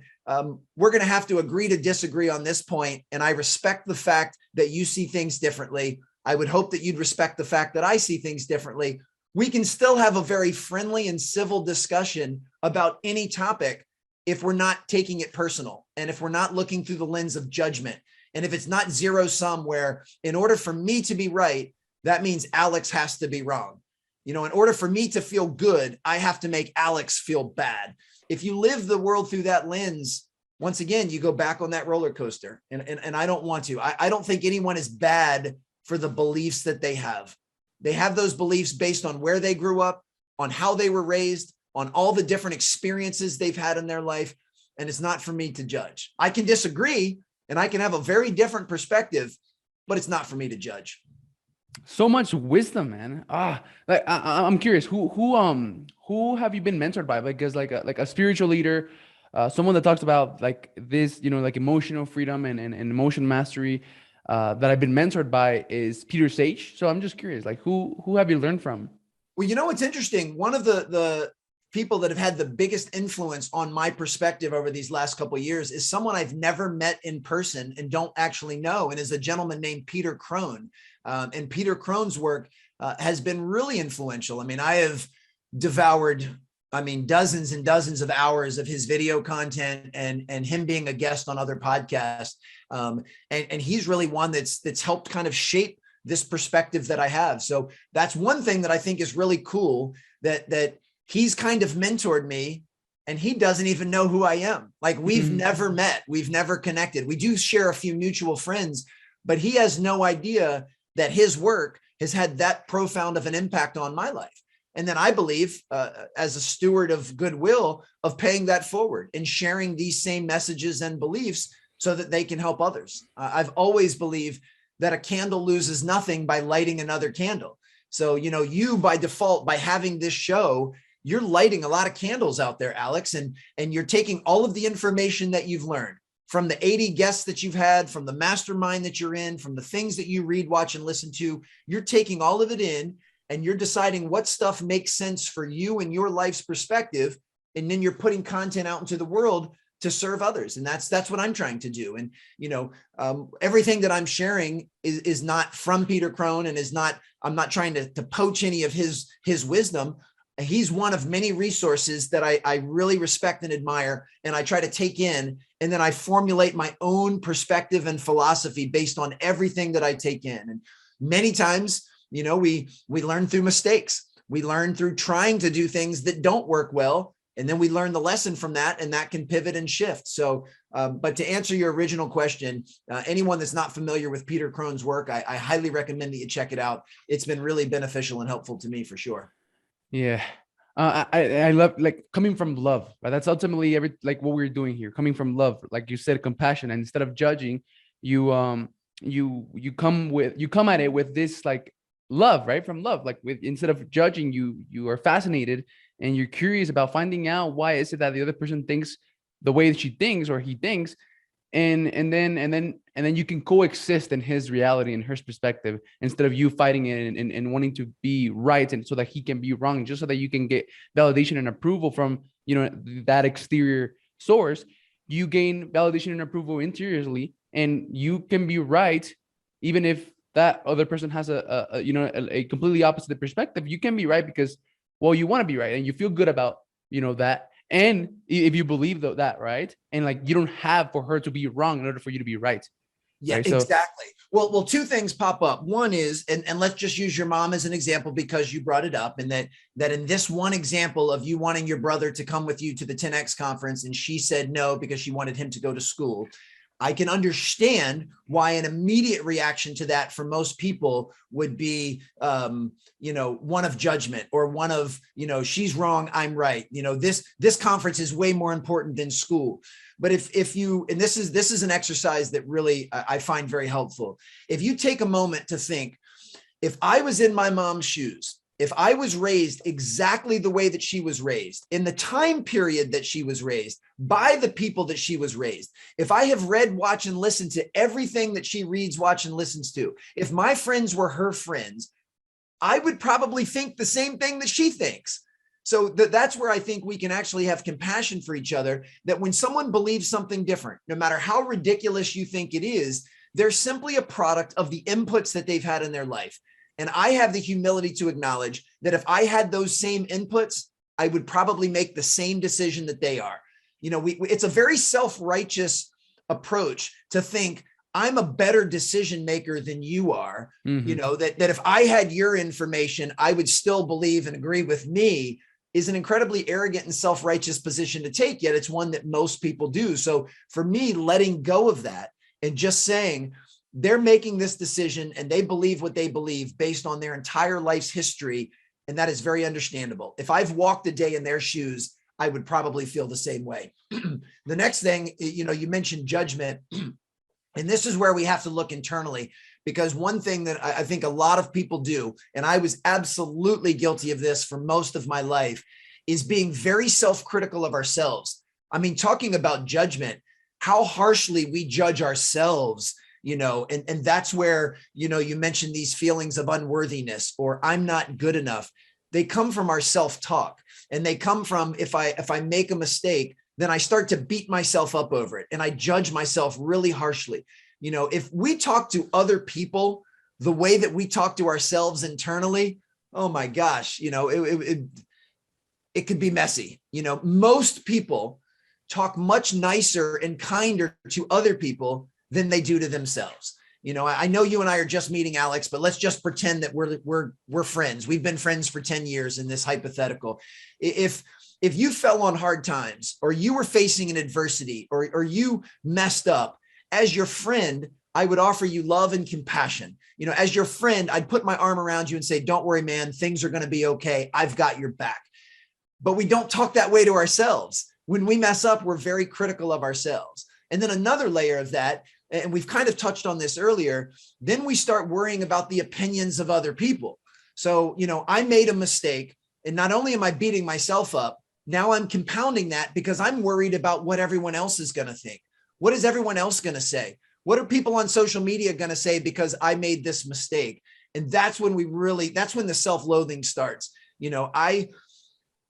we're going to have to agree to disagree on this point, and I respect the fact that you see things differently, I would hope that you'd respect the fact that I see things differently. We can still have a very friendly and civil discussion about any topic if we're not taking it personal, and if we're not looking through the lens of judgment, and if it's not zero sum where in order for me to be right, that means Alex has to be wrong. In order for me to feel good, I have to make Alex feel bad. If you live the world through that lens, once again, you go back on that roller coaster, and I don't want to. I don't think anyone is bad for the beliefs that they have. They have those beliefs based on where they grew up, on how they were raised, on all the different experiences they've had in their life. And it's not for me to judge. I can disagree, and I can have a very different perspective, but it's not for me to judge. So much wisdom, man. I'm curious, who have you been mentored by? Because like a spiritual leader, someone that talks about like this, like emotional freedom and emotion mastery, that I've been mentored by is Peter Sage. So I'm just curious, like who have you learned from? Well, it's interesting. One of the people that have had the biggest influence on my perspective over these last couple of years is someone I've never met in person and don't actually know, and is a gentleman named Peter Crone. And Peter Crone's work has been really influential. I have devoured, dozens and dozens of hours of his video content and him being a guest on other podcasts. And he's really one that's helped kind of shape this perspective that I have. So that's one thing that I think is really cool, that he's kind of mentored me, and he doesn't even know who I am. Like, we've never met, we've never connected. We do share a few mutual friends, but he has no idea that his work has had that profound of an impact on my life. And then I believe, as a steward of goodwill, of paying that forward and sharing these same messages and beliefs so that they can help others. I've always believed that a candle loses nothing by lighting another candle. So, you by default, by having this show, you're lighting a lot of candles out there, Alex, and you're taking all of the information that you've learned from the 80 guests that you've had, from the mastermind that you're in, from the things that you read, watch, and listen to. You're taking all of it in, and you're deciding what stuff makes sense for you and your life's perspective. And then you're putting content out into the world to serve others. And that's what I'm trying to do. And, everything that I'm sharing is not from Peter Crone, and I'm not trying to poach any of his wisdom. He's one of many resources that I really respect and admire, and I try to take in, and then I formulate my own perspective and philosophy based on everything that I take in. And many times, we learn through mistakes. We learn through trying to do things that don't work well. And then we learn the lesson from that, and that can pivot and shift. So, but to answer your original question, anyone that's not familiar with Peter Crone's work, I highly recommend that you check it out. It's been really beneficial and helpful to me for sure. Yeah. I love, like, coming from love, right? That's ultimately what we're doing here, coming from love, like you said, compassion. And instead of judging, you come at it with this, like, love, right? From love, instead of judging, you are fascinated, and you're curious about finding out why is it that the other person thinks the way that she thinks or he thinks, and then you can coexist in his reality and her perspective, instead of you fighting it and wanting to be right, and so that he can be wrong, just so that you can get validation and approval from that exterior source. You gain validation and approval interiorly, and you can be right even if that other person has a completely opposite perspective. You can be right because, well, you want to be right, and you feel good about that. And if you believe that, right, and like, you don't have for her to be wrong in order for you to be right. Yeah, right? Exactly. Well, two things pop up. One is, and let's just use your mom as an example because you brought it up, and that in this one example of you wanting your brother to come with you to the 10X conference, and she said no because she wanted him to go to school. I can understand why an immediate reaction to that for most people would be, one of judgment, or one of, she's wrong, I'm right. This conference is way more important than school. But if you, and this is an exercise that really I find very helpful. If you take a moment to think, if I was in my mom's shoes, if I was raised exactly the way that she was raised, in the time period that she was raised, by the people that she was raised, if I have read, watch, and listened to everything that she reads, watch, and listens to, if my friends were her friends, I would probably think the same thing that she thinks. So that's where I think we can actually have compassion for each other, that when someone believes something different, no matter how ridiculous you think it is, they're simply a product of the inputs that they've had in their life. And I have the humility to acknowledge that if I had those same inputs, I would probably make the same decision that they are. It's a very self-righteous approach to think I'm a better decision maker than you are. Mm-hmm. That if I had your information, I would still believe and agree with me, is an incredibly arrogant and self-righteous position to take, yet it's one that most people do. So for me, letting go of that and just saying, they're making this decision and they believe what they believe based on their entire life's history. And that is very understandable. If I've walked a day in their shoes, I would probably feel the same way. The next thing, you mentioned judgment. And this is where we have to look internally, because one thing that I think a lot of people do, and I was absolutely guilty of this for most of my life, is being very self-critical of ourselves. I mean, talking about judgment, how harshly we judge ourselves, and that's where, you mentioned these feelings of unworthiness, or I'm not good enough. They come from our self-talk, and they come from, if I make a mistake, then I start to beat myself up over it, and I judge myself really harshly. If we talk to other people the way that we talk to ourselves internally, oh my gosh, it could be messy. Most people talk much nicer and kinder to other people than they do to themselves. I know you and I are just meeting, Alex, but let's just pretend that we're friends. We've been friends for 10 years in this hypothetical. If you fell on hard times, or you were facing an adversity, or you messed up, as your friend, I would offer you love and compassion. As your friend, I'd put my arm around you and say, don't worry, man, things are going to be okay. I've got your back. But we don't talk that way to ourselves. When we mess up, we're very critical of ourselves. And then another layer of that, and we've kind of touched on this earlier, then we start worrying about the opinions of other people. So, I made a mistake, and not only am I beating myself up, now I'm compounding that because I'm worried about what everyone else is going to think. What is everyone else going to say? What are people on social media going to say because I made this mistake? And that's when that's when the self-loathing starts.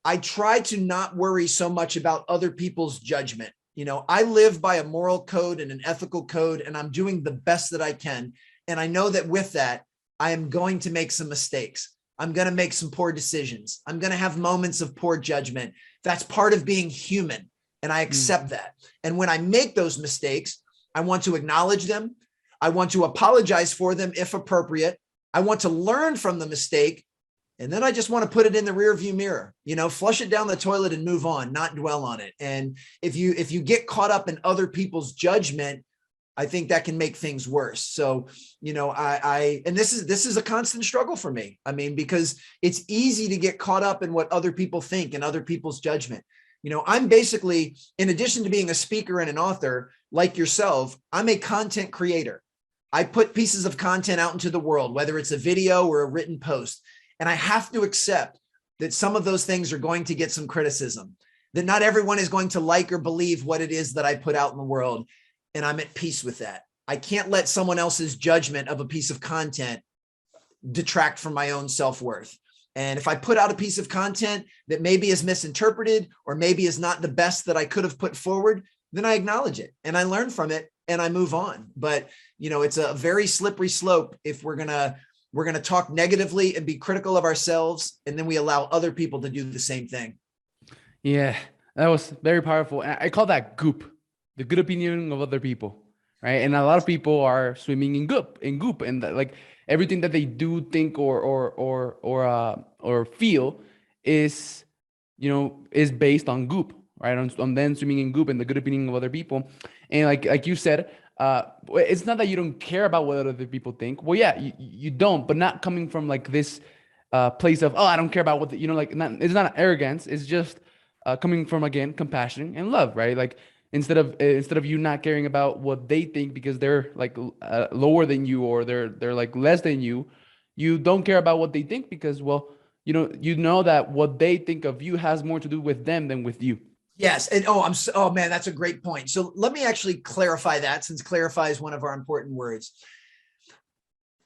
I try to not worry so much about other people's judgment. I live by a moral code and an ethical code, and I'm doing the best that I can. And I know that with that, I am going to make some mistakes. I'm going to make some poor decisions. I'm going to have moments of poor judgment. That's part of being human. And I accept that. And when I make those mistakes, I want to acknowledge them. I want to apologize for them if appropriate. I want to learn from the mistake. And then I just want to put it in the rearview mirror, flush it down the toilet and move on, not dwell on it. And if you get caught up in other people's judgment, I think that can make things worse. So, and this is a constant struggle for me. I mean, because it's easy to get caught up in what other people think and other people's judgment. I'm basically, in addition to being a speaker and an author like yourself, I'm a content creator. I put pieces of content out into the world, whether it's a video or a written post. And I have to accept that some of those things are going to get some criticism, that not everyone is going to like or believe what it is that I put out in the world. And I'm at peace with that. I can't let someone else's judgment of a piece of content detract from my own self-worth. And if I put out a piece of content that maybe is misinterpreted or maybe is not the best that I could have put forward, then I acknowledge it and I learn from it and I move on. But, it's a very slippery slope if we're going to talk negatively and be critical of ourselves, and then we allow other people to do the same thing. Yeah, that was very powerful. And I call that goop, the good opinion of other people, right? And a lot of people are swimming in goop, and like everything that they do, think, or feel is, is based on goop, right? On them swimming in goop and the good opinion of other people. And like you said, it's not that you don't care about what other people think. Well, yeah, you don't, but not coming from like this place of, I don't care about what it's not arrogance. It's just coming from, again, compassion and love, right? Like instead of you not caring about what they think because they're like lower than you, or they're like less than you, you don't care about what they think because, well, you know that what they think of you has more to do with them than with you. Yes. And oh man, that's a great point. So let me actually clarify that, since clarify is one of our important words.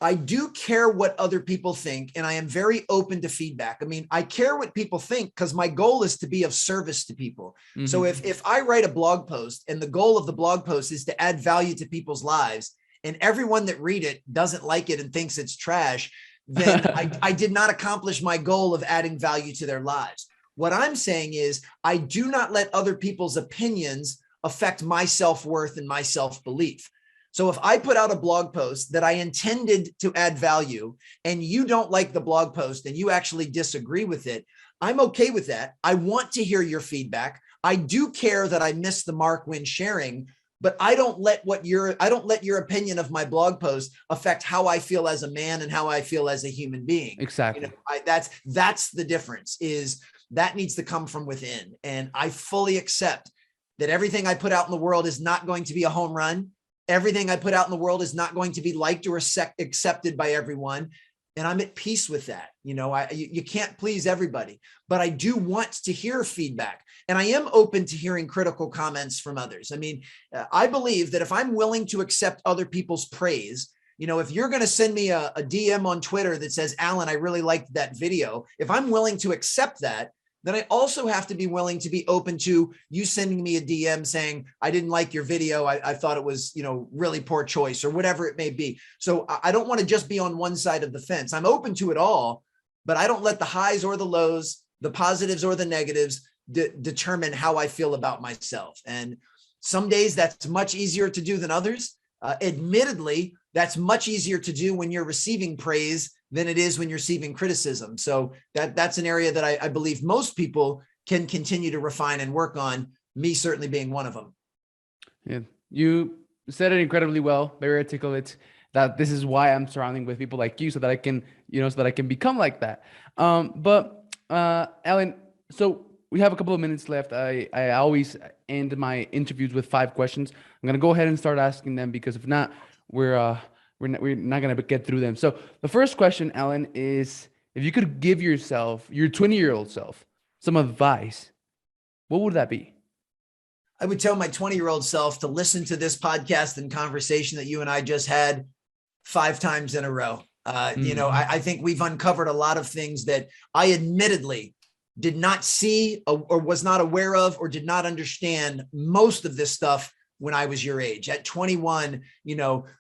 I do care what other people think, and I am very open to feedback. I mean, I care what people think because my goal is to be of service to people. Mm-hmm. So if I write a blog post and the goal of the blog post is to add value to people's lives, and everyone that read it doesn't like it and thinks it's trash, then I did not accomplish my goal of adding value to their lives. What I'm saying is I do not let other people's opinions affect my self-worth and my self-belief. So if I put out a blog post that I intended to add value and you don't like the blog post and you actually disagree with it, I'm okay with that. I want to hear your feedback. I do care that I missed the mark when sharing, but I don't let your opinion of my blog post affect how I feel as a man and how I feel as a human being. Exactly. That's the difference, is that needs to come from within. And I fully accept that everything I put out in the world is not going to be a home run. Everything I put out in the world is not going to be liked or accepted by everyone. And I'm at peace with that. You can't please everybody, but I do want to hear feedback. And I am open to hearing critical comments from others. I mean, I believe that if I'm willing to accept other people's praise, if you're going to send me a DM on Twitter that says, Alan, I really liked that video, if I'm willing to accept that, then I also have to be willing to be open to you sending me a DM saying, I didn't like your video. I thought it was, really poor choice, or whatever it may be. So I don't want to just be on one side of the fence. I'm open to it all, but I don't let the highs or the lows, the positives or the negatives determine how I feel about myself. And some days that's much easier to do than others. Admittedly, that's much easier to do when you're receiving praise than it is when you're receiving criticism. So that's an area that I believe most people can continue to refine and work on, me certainly being one of them. Yeah, you said it incredibly well, very articulate, that this is why I'm surrounding with people like you, so that I can, become like that. But Alan, so we have a couple of minutes left. I always end my interviews with 5 questions. I'm going to go ahead and start asking them, because if not, we're not going to get through them. So the first question, Alan, is if you could give yourself, your 20-year-old self, some advice, what would that be? I would tell my 20-year-old self to listen to this podcast and conversation that you and I just had 5 times in a row. I think we've uncovered a lot of things that I admittedly did not see or was not aware of or did not understand most of this stuff when I was your age. At 21,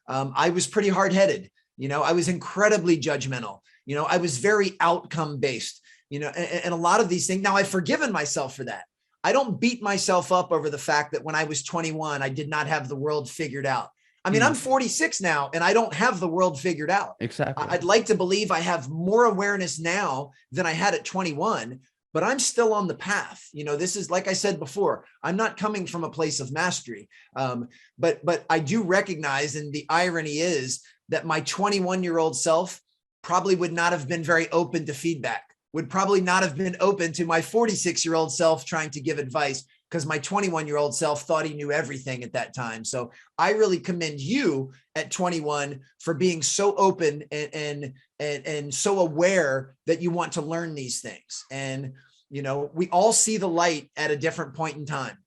I was pretty hard-headed. I was incredibly judgmental. I was very outcome based, and a lot of these things. Now I've forgiven myself for that. I don't beat myself up over the fact that when I was 21, I did not have the world figured out. I mean, I'm 46 now and I don't have the world figured out. Exactly. I'd like to believe I have more awareness now than I had at 21, but I'm still on the path. This is, like I said before, I'm not coming from a place of mastery. But I do recognize, and the irony is that my 21-year-old self probably would not have been very open to feedback, would probably not have been open to my 46-year-old self trying to give advice, because my 21-year-old self thought he knew everything at that time. So I really commend you at 21 for being so open and so aware that you want to learn these things. And, we all see the light at a different point in time.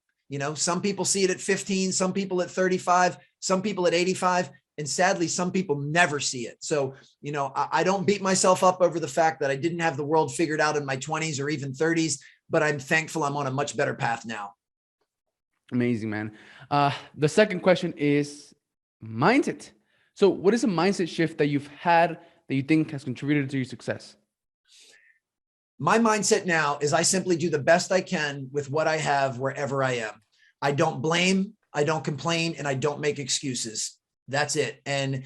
Some people see it at 15, some people at 35, some people at 85. And sadly, some people never see it. So, I don't beat myself up over the fact that I didn't have the world figured out in my 20s or even 30s, but I'm thankful I'm on a much better path now. Amazing, man. The second question is mindset. So what is a mindset shift that you've had that you think has contributed to your success? My mindset now is I simply do the best I can with what I have wherever I am. I don't blame, I don't complain, and I don't make excuses. That's it. And,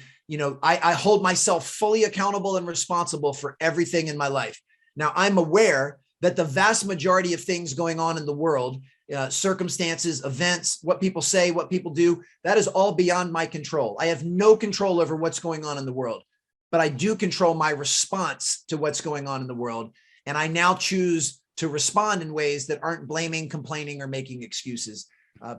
I hold myself fully accountable and responsible for everything in my life. Now, I'm aware that the vast majority of things going on in the world, circumstances, events, what people say, what people do, that is all beyond my control. I have no control over what's going on in the world, but I do control my response to what's going on in the world. And I now choose to respond in ways that aren't blaming, complaining, or making excuses.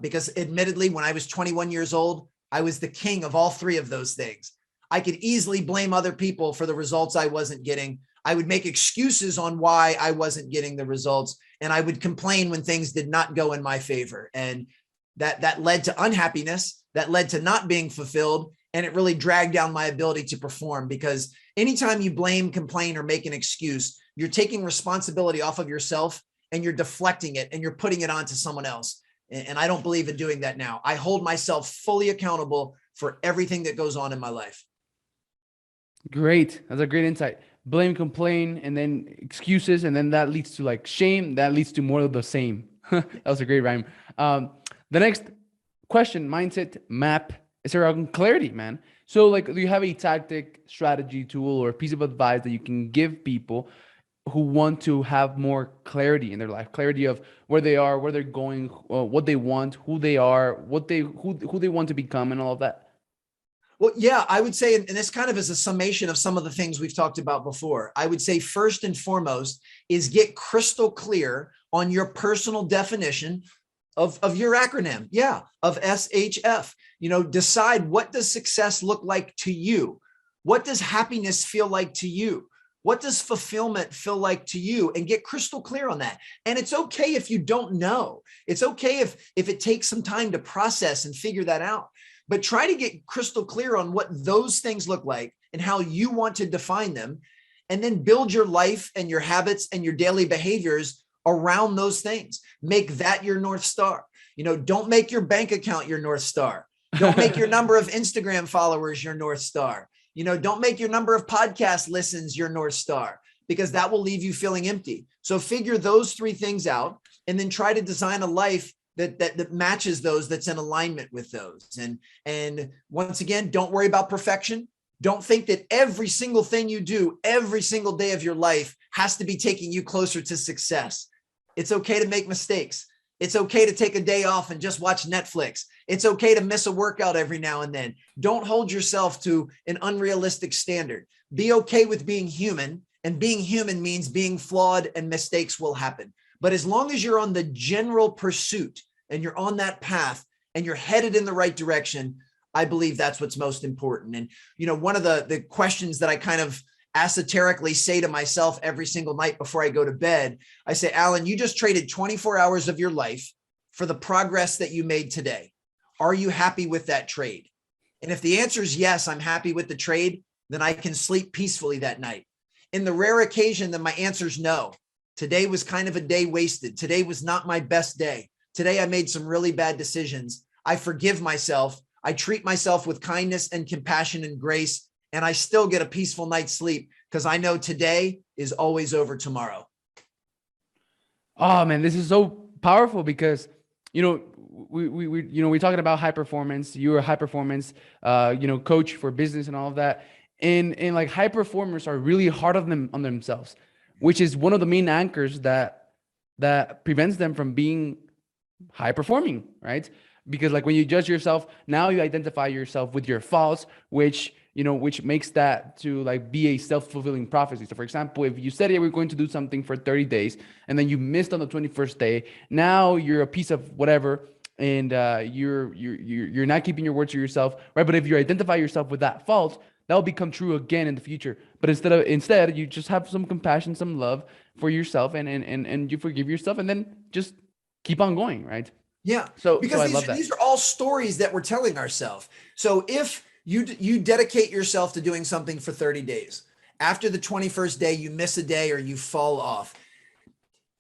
Because admittedly, when I was 21 years old, I was the king of all three of those things. I could easily blame other people for the results I wasn't getting. I would make excuses on why I wasn't getting the results. And I would complain when things did not go in my favor. And that led to unhappiness, that led to not being fulfilled. And it really dragged down my ability to perform, because anytime you blame, complain, or make an excuse, you're taking responsibility off of yourself and you're deflecting it and you're putting it onto someone else. And I don't believe in doing that now. I hold myself fully accountable for everything that goes on in my life. Great. That's a great insight. Blame, complain, and then excuses. And then that leads to like shame. That leads to more of the same. That was a great rhyme. The next question, mindset map, is around clarity, man. So like, do you have a tactic, strategy, tool, or a piece of advice that you can give people who want to have more clarity in their life, clarity of where they are, where they're going, what they want, who they are, who they want to become, and all of that? Well, yeah, I would say, and this kind of is a summation of some of the things we've talked about before. I would say first and foremost is get crystal clear on your personal definition of your acronym. Yeah, of SHF. Decide, what does success look like to you? What does happiness feel like to you? What does fulfillment feel like to you? And get crystal clear on that. And it's okay if you don't know. It's okay if it takes some time to process and figure that out. But try to get crystal clear on what those things look like and how you want to define them. And then build your life and your habits and your daily behaviors around those things. Make that your North Star. Don't make your bank account your North Star. Don't make your number of Instagram followers your North Star. Don't make your number of podcast listens your North Star, because that will leave you feeling empty. So figure those three things out and then try to design a life that matches those, that's in alignment with those. And once again, don't worry about perfection. Don't think that every single thing you do every single day of your life has to be taking you closer to success. It's okay to make mistakes. It's okay to take a day off and just watch Netflix. It's okay to miss a workout every now and then. Don't hold yourself to an unrealistic standard. Be okay with being human, and being human means being flawed, and mistakes will happen. But as long as you're on the general pursuit and you're on that path and you're headed in the right direction, I believe that's what's most important. And, one of the questions that I kind of esoterically say to myself every single night before I go to bed, I say, Alan, you just traded 24 hours of your life for the progress that you made today. Are you happy with that trade? And if the answer is yes, I'm happy with the trade, then I can sleep peacefully that night. In the rare occasion that my answer is no, Today was kind of a day wasted. Today was not my best day. Today I made some really bad decisions. I forgive myself. I treat myself with kindness and compassion and grace, and I still get a peaceful night's sleep because I know today is always over tomorrow. Oh man, this is so powerful because, we're talking about high performance. You're a high performance, coach for business and all of that. And like high performers are really hard on themselves, which is one of the main anchors that prevents them from being high performing, right? Because like when you judge yourself, now you identify yourself with your faults, which makes that to like be a self-fulfilling prophecy. So for example, if you said you were going to do something for 30 days and then you missed on the 21st day, now you're a piece of whatever, and you're not keeping your word to yourself, right? But if you identify yourself with that fault, that will become true again in the future. But instead you just have some compassion, some love for yourself, and you forgive yourself, and then just keep on going, right? Yeah. So Because these are all stories that we're telling ourselves. So if you dedicate yourself to doing something for 30 days, after the 21st day, you miss a day or you fall off,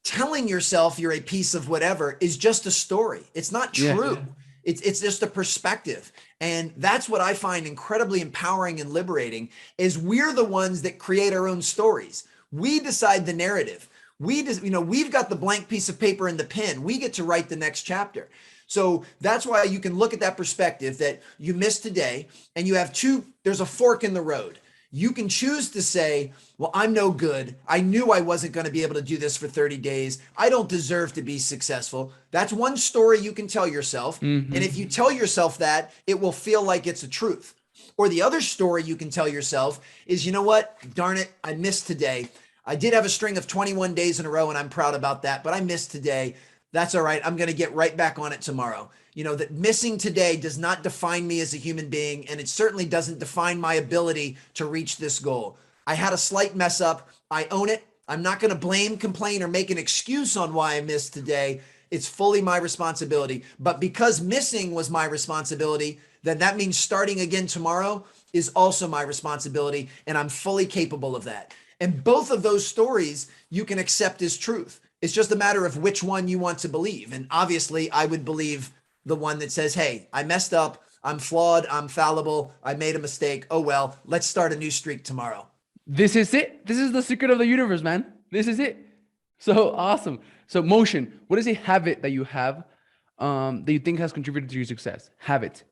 telling yourself you're a piece of whatever is just a story. It's not true. Yeah. It's just a perspective. And that's what I find incredibly empowering and liberating is we're the ones that create our own stories. We decide the narrative. We've got the blank piece of paper and the pen. We get to write the next chapter. So that's why you can look at that perspective that you missed today and you have there's a fork in the road. You can choose to say, well, I'm no good. I knew I wasn't going to be able to do this for 30 days. I don't deserve to be successful. That's one story you can tell yourself. Mm-hmm. And if you tell yourself that, it will feel like it's a truth. Or the other story you can tell yourself is, you know what? Darn it, I missed today. I did have a string of 21 days in a row and I'm proud about that, but I missed today. That's all right. I'm going to get right back on it tomorrow. That missing today does not define me as a human being, and it certainly doesn't define my ability to reach this goal. I had a slight mess up. I own it. I'm not going to blame, complain, or make an excuse on why I missed today. It's fully my responsibility. But because missing was my responsibility, then that means starting again tomorrow is also my responsibility, and I'm fully capable of that. And both of those stories you can accept as truth. It's just a matter of which one you want to believe. And obviously, I would believe the one that says, hey, I messed up. I'm flawed. I'm fallible. I made a mistake. Oh, well, let's start a new streak tomorrow. This is it. This is the secret of the universe, man. This is it. So awesome. So motion, what is a habit that you have that you think has contributed to your success? Habit.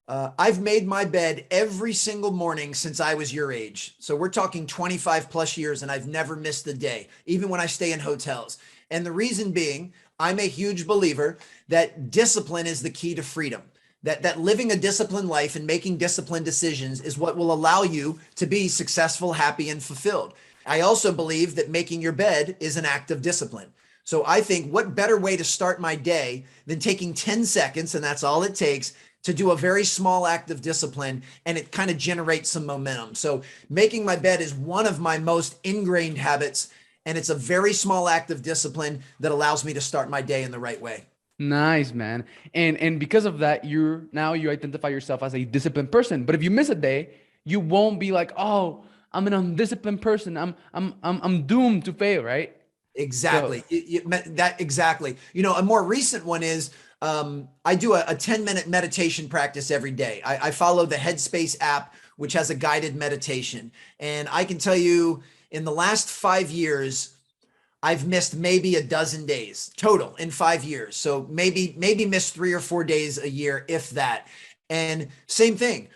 I've made my bed every single morning since I was your age. So we're talking 25 plus years and I've never missed a day, even when I stay in hotels. And the reason being, I'm a huge believer that discipline is the key to freedom. That living a disciplined life and making disciplined decisions is what will allow you to be successful, happy, and fulfilled. I also believe that making your bed is an act of discipline. So I think what better way to start my day than taking 10 seconds, and that's all it takes, to do a very small act of discipline, and it kind of generates some momentum. So making my bed is one of my most ingrained habits, and it's a very small act of discipline that allows me to start my day in the right way. Nice, man. And because of that, you identify yourself as a disciplined person. But if you miss a day, you won't be like, oh, I'm an undisciplined person. I'm doomed to fail, right? Exactly. So, exactly. A more recent one is I do a 10-minute meditation practice every day. I follow the Headspace app, which has a guided meditation. And I can tell you in the last 5 years, I've missed maybe a dozen days total in 5 years. So maybe missed 3 or 4 days a year, if that. And same thing,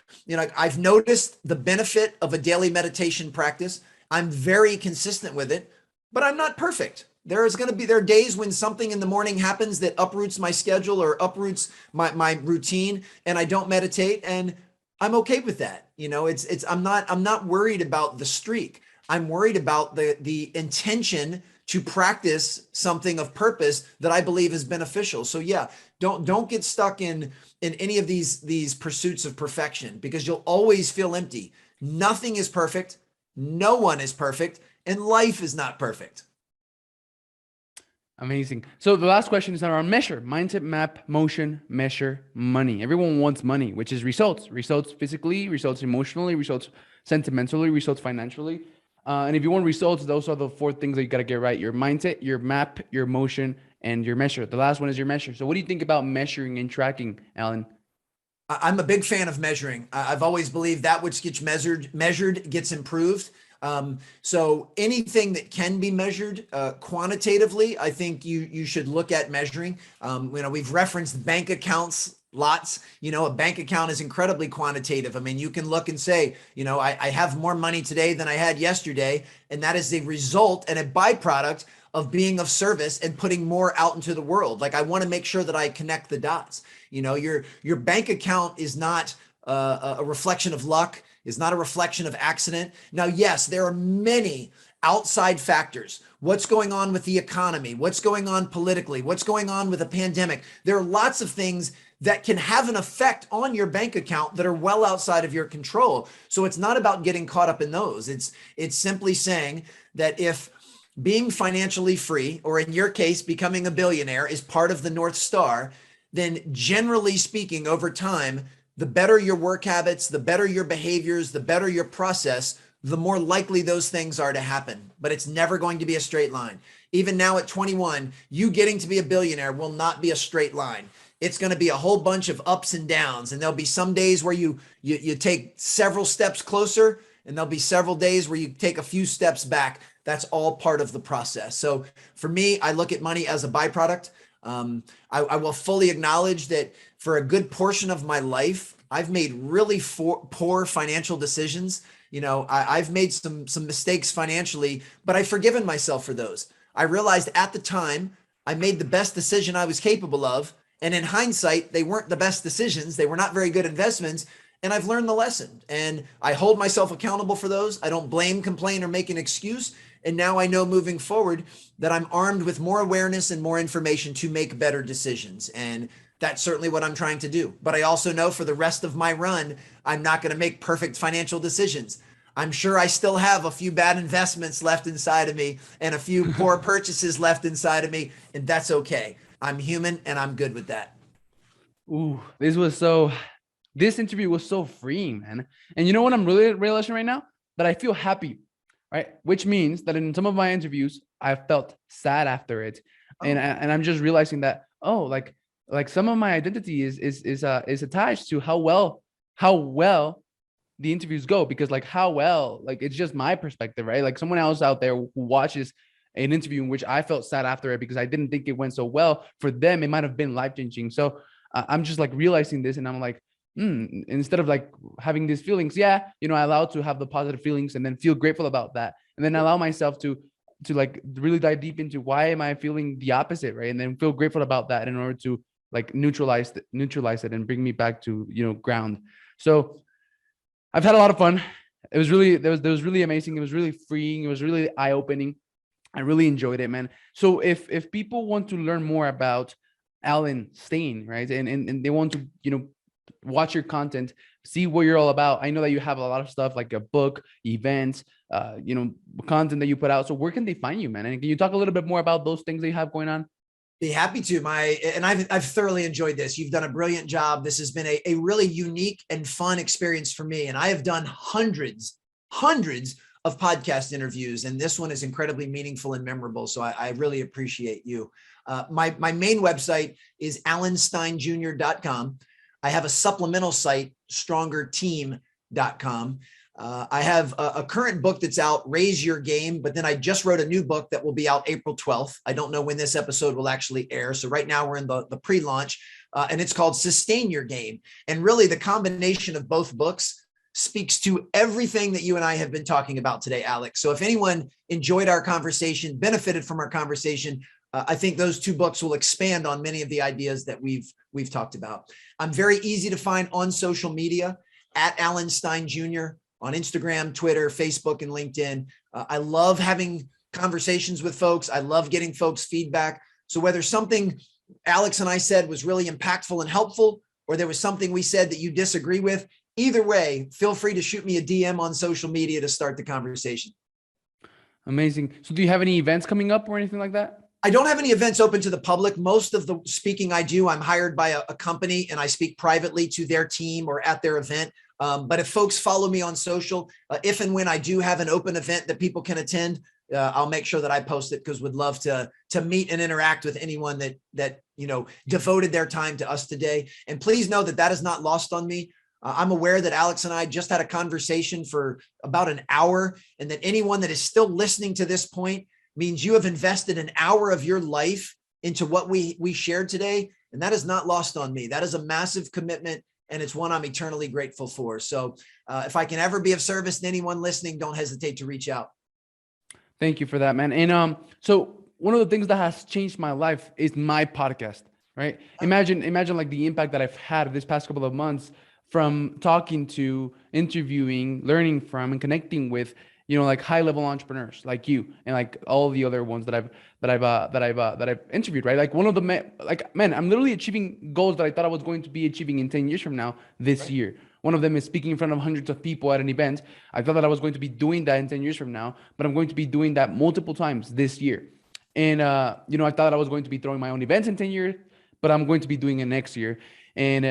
I've noticed the benefit of a daily meditation practice. I'm very consistent with it, but I'm not perfect. There are days when something in the morning happens that uproots my schedule or uproots my routine, and I don't meditate, and I'm okay with that. I'm not worried about the streak. I'm worried about the intention to practice something of purpose that I believe is beneficial. So yeah, don't get stuck in any of these pursuits of perfection, because you'll always feel empty. Nothing is perfect. No one is perfect, and life is not perfect. Amazing. So the last question is around measure, mindset, map, motion, measure, money. Everyone wants money, which is results physically, results emotionally, results sentimentally, results financially. And if you want results, those are the 4 things that you got to get right: your mindset, your map, your motion, and your measure. The last one is your measure. So what do you think about measuring and tracking, Alan? I'm a big fan of measuring. I've always believed that which gets measured gets improved. So anything that can be measured quantitatively, I think you should look at measuring. We've referenced bank accounts lots. A bank account is incredibly quantitative. I mean, you can look and say, I have more money today than I had yesterday, and that is a result and a byproduct of being of service and putting more out into the world. Like, I want to make sure that I connect the dots. Your bank account is not a reflection of luck, is not a reflection of accident. Now, yes, there are many outside factors. What's going on with the economy? What's going on politically? What's going on with a pandemic? There are lots of things that can have an effect on your bank account that are well outside of your control. So it's not about getting caught up in those. It's simply saying that if being financially free, or in your case, becoming a billionaire, is part of the North Star, then generally speaking, over time, the better your work habits, the better your behaviors, the better your process, the more likely those things are to happen. But it's never going to be a straight line. Even now at 21, you getting to be a billionaire will not be a straight line. It's going to be a whole bunch of ups and downs. And there'll be some days where you take several steps closer, and there'll be several days where you take a few steps back. That's all part of the process. So for me, I look at money as a byproduct. I will fully acknowledge that for a good portion of my life, I've made really poor financial decisions. I've made some mistakes financially, but I've forgiven myself for those. I realized at the time I made the best decision I was capable of. And in hindsight, they weren't the best decisions. They were not very good investments. And I've learned the lesson, and I hold myself accountable for those. I don't blame, complain, or make an excuse. And now I know moving forward that I'm armed with more awareness and more information to make better decisions. And that's certainly what I'm trying to do. But I also know for the rest of my run, I'm not going to make perfect financial decisions. I'm sure I still have a few bad investments left inside of me and a few poor purchases left inside of me. And that's okay. I'm human, and I'm good with that. Ooh, this interview was so freeing, man. And you know what I'm really realizing right now? That I feel happy, right? Which means that in some of my interviews, I felt sad after it. And I'm just realizing that, like some of my identity is attached to how well the interviews go, because it's just my perspective, right? Like someone else out there who watches an interview in which I felt sad after it because I didn't think it went so well, for them, it might have been life-changing. So I'm just like realizing this, and I'm like, instead of like having these feelings, I allowed to have the positive feelings and then feel grateful about that. And then allow myself to like really dive deep into why am I feeling the opposite, right? And then feel grateful about that in order to like neutralize it and bring me back to, ground. So I've had a lot of fun. It was really, there was really amazing. It was really freeing. It was really eye-opening. I really enjoyed it, man. So if people want to learn more about Alan Stein, right, and they want to, watch your content, see what you're all about. I know that you have a lot of stuff like a book, events, content that you put out. So where can they find you, man? And can you talk a little bit more about those things that you have going on? Be happy to. I've thoroughly enjoyed this. You've done a brilliant job. This has been a really unique and fun experience for me. And I have done hundreds of podcast interviews, and this one is incredibly meaningful and memorable. So I really appreciate you. My main website is alansteinjr.com. I have a supplemental site, strongerteam.com. I have a current book that's out, Raise Your Game, but then I just wrote a new book that will be out April 12th. I don't know when this episode will actually air. So right now we're in the pre-launch, and it's called Sustain Your Game. And really the combination of both books speaks to everything that you and I have been talking about today, Alex. So if anyone enjoyed our conversation, benefited from our conversation, I think those two books will expand on many of the ideas that we've talked about. I'm very easy to find on social media at Alan Stein Jr. on Instagram, Twitter, Facebook, and LinkedIn. I love having conversations with folks. I love getting folks' feedback. So whether something Alex and I said was really impactful and helpful, or there was something we said that you disagree with, either way, feel free to shoot me a DM on social media to start the conversation. Amazing. So do you have any events coming up or anything like that? I don't have any events open to the public. Most of the speaking I do, I'm hired by a company and I speak privately to their team or at their event. But if folks follow me on social, if and when I do have an open event that people can attend, I'll make sure that I post it, because would love to meet and interact with anyone that devoted their time to us today. And please know that is not lost on me. I'm aware that Alex and I just had a conversation for about an hour, and that anyone that is still listening to this point means you have invested an hour of your life into what we shared today. And that is not lost on me. That is a massive commitment, and it's one I'm eternally grateful for. So if I can ever be of service to anyone listening, don't hesitate to reach out. Thank you for that, man. And so one of the things that has changed my life is my podcast, right? Imagine like the impact that I've had this past couple of months from talking to, interviewing, learning from, and connecting with, like high-level entrepreneurs like you and like all the other ones that I've interviewed, right? Like one of the man, I'm literally achieving goals that I thought I was going to be achieving in 10 years from now this year. One of them is speaking in front of hundreds of people at an event. I thought that I was going to be doing that in 10 years from now, but I'm going to be doing that multiple times this year. And I thought I was going to be throwing my own events in 10 years, but I'm going to be doing it next year. And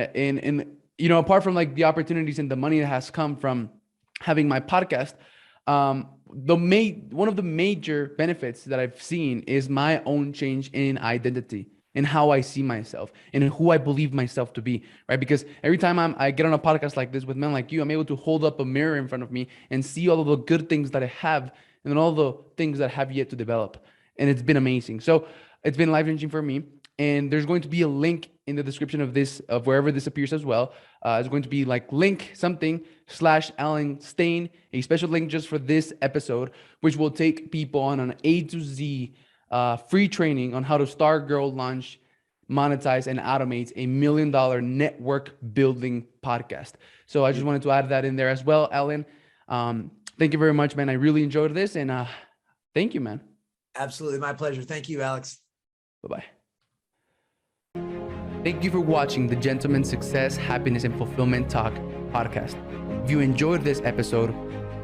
apart from like the opportunities and the money that has come from having my podcast, one of the major benefits that I've seen is my own change in identity and how I see myself and who I believe myself to be, right? Because every time I get on a podcast like this with men like you, I'm able to hold up a mirror in front of me and see all of the good things that I have and then all the things that have yet to develop. And it's been amazing. So it's been life-changing for me. And there's going to be a link in the description of wherever this appears as well. It's going to be like link/Alan Stein, a special link just for this episode, which will take people on an A to Z free training on how to start, grow, launch, monetize, and automate a $1 million network building podcast. So I just wanted to add that in there as well, Alan. Thank you very much, man. I really enjoyed this, and thank you, man. Absolutely. My pleasure. Thank you, Alex. Bye-bye. Thank you for watching the Gentleman's Success, Happiness, and Fulfillment Talk podcast. If you enjoyed this episode,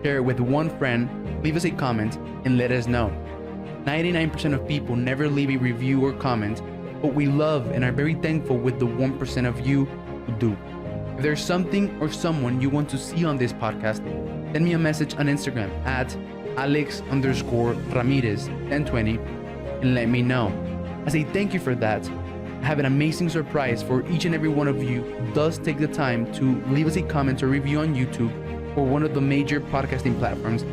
share it with one friend, leave us a comment, and let us know. 99% of people never leave a review or comment, but we love and are very thankful with the 1% of you who do. If there's something or someone you want to see on this podcast, send me a message on Instagram at Alex_Ramirez1020 and let me know. As a thank you for that, I have an amazing surprise for each and every one of you who does take the time to leave us a comment or review on YouTube or one of the major podcasting platforms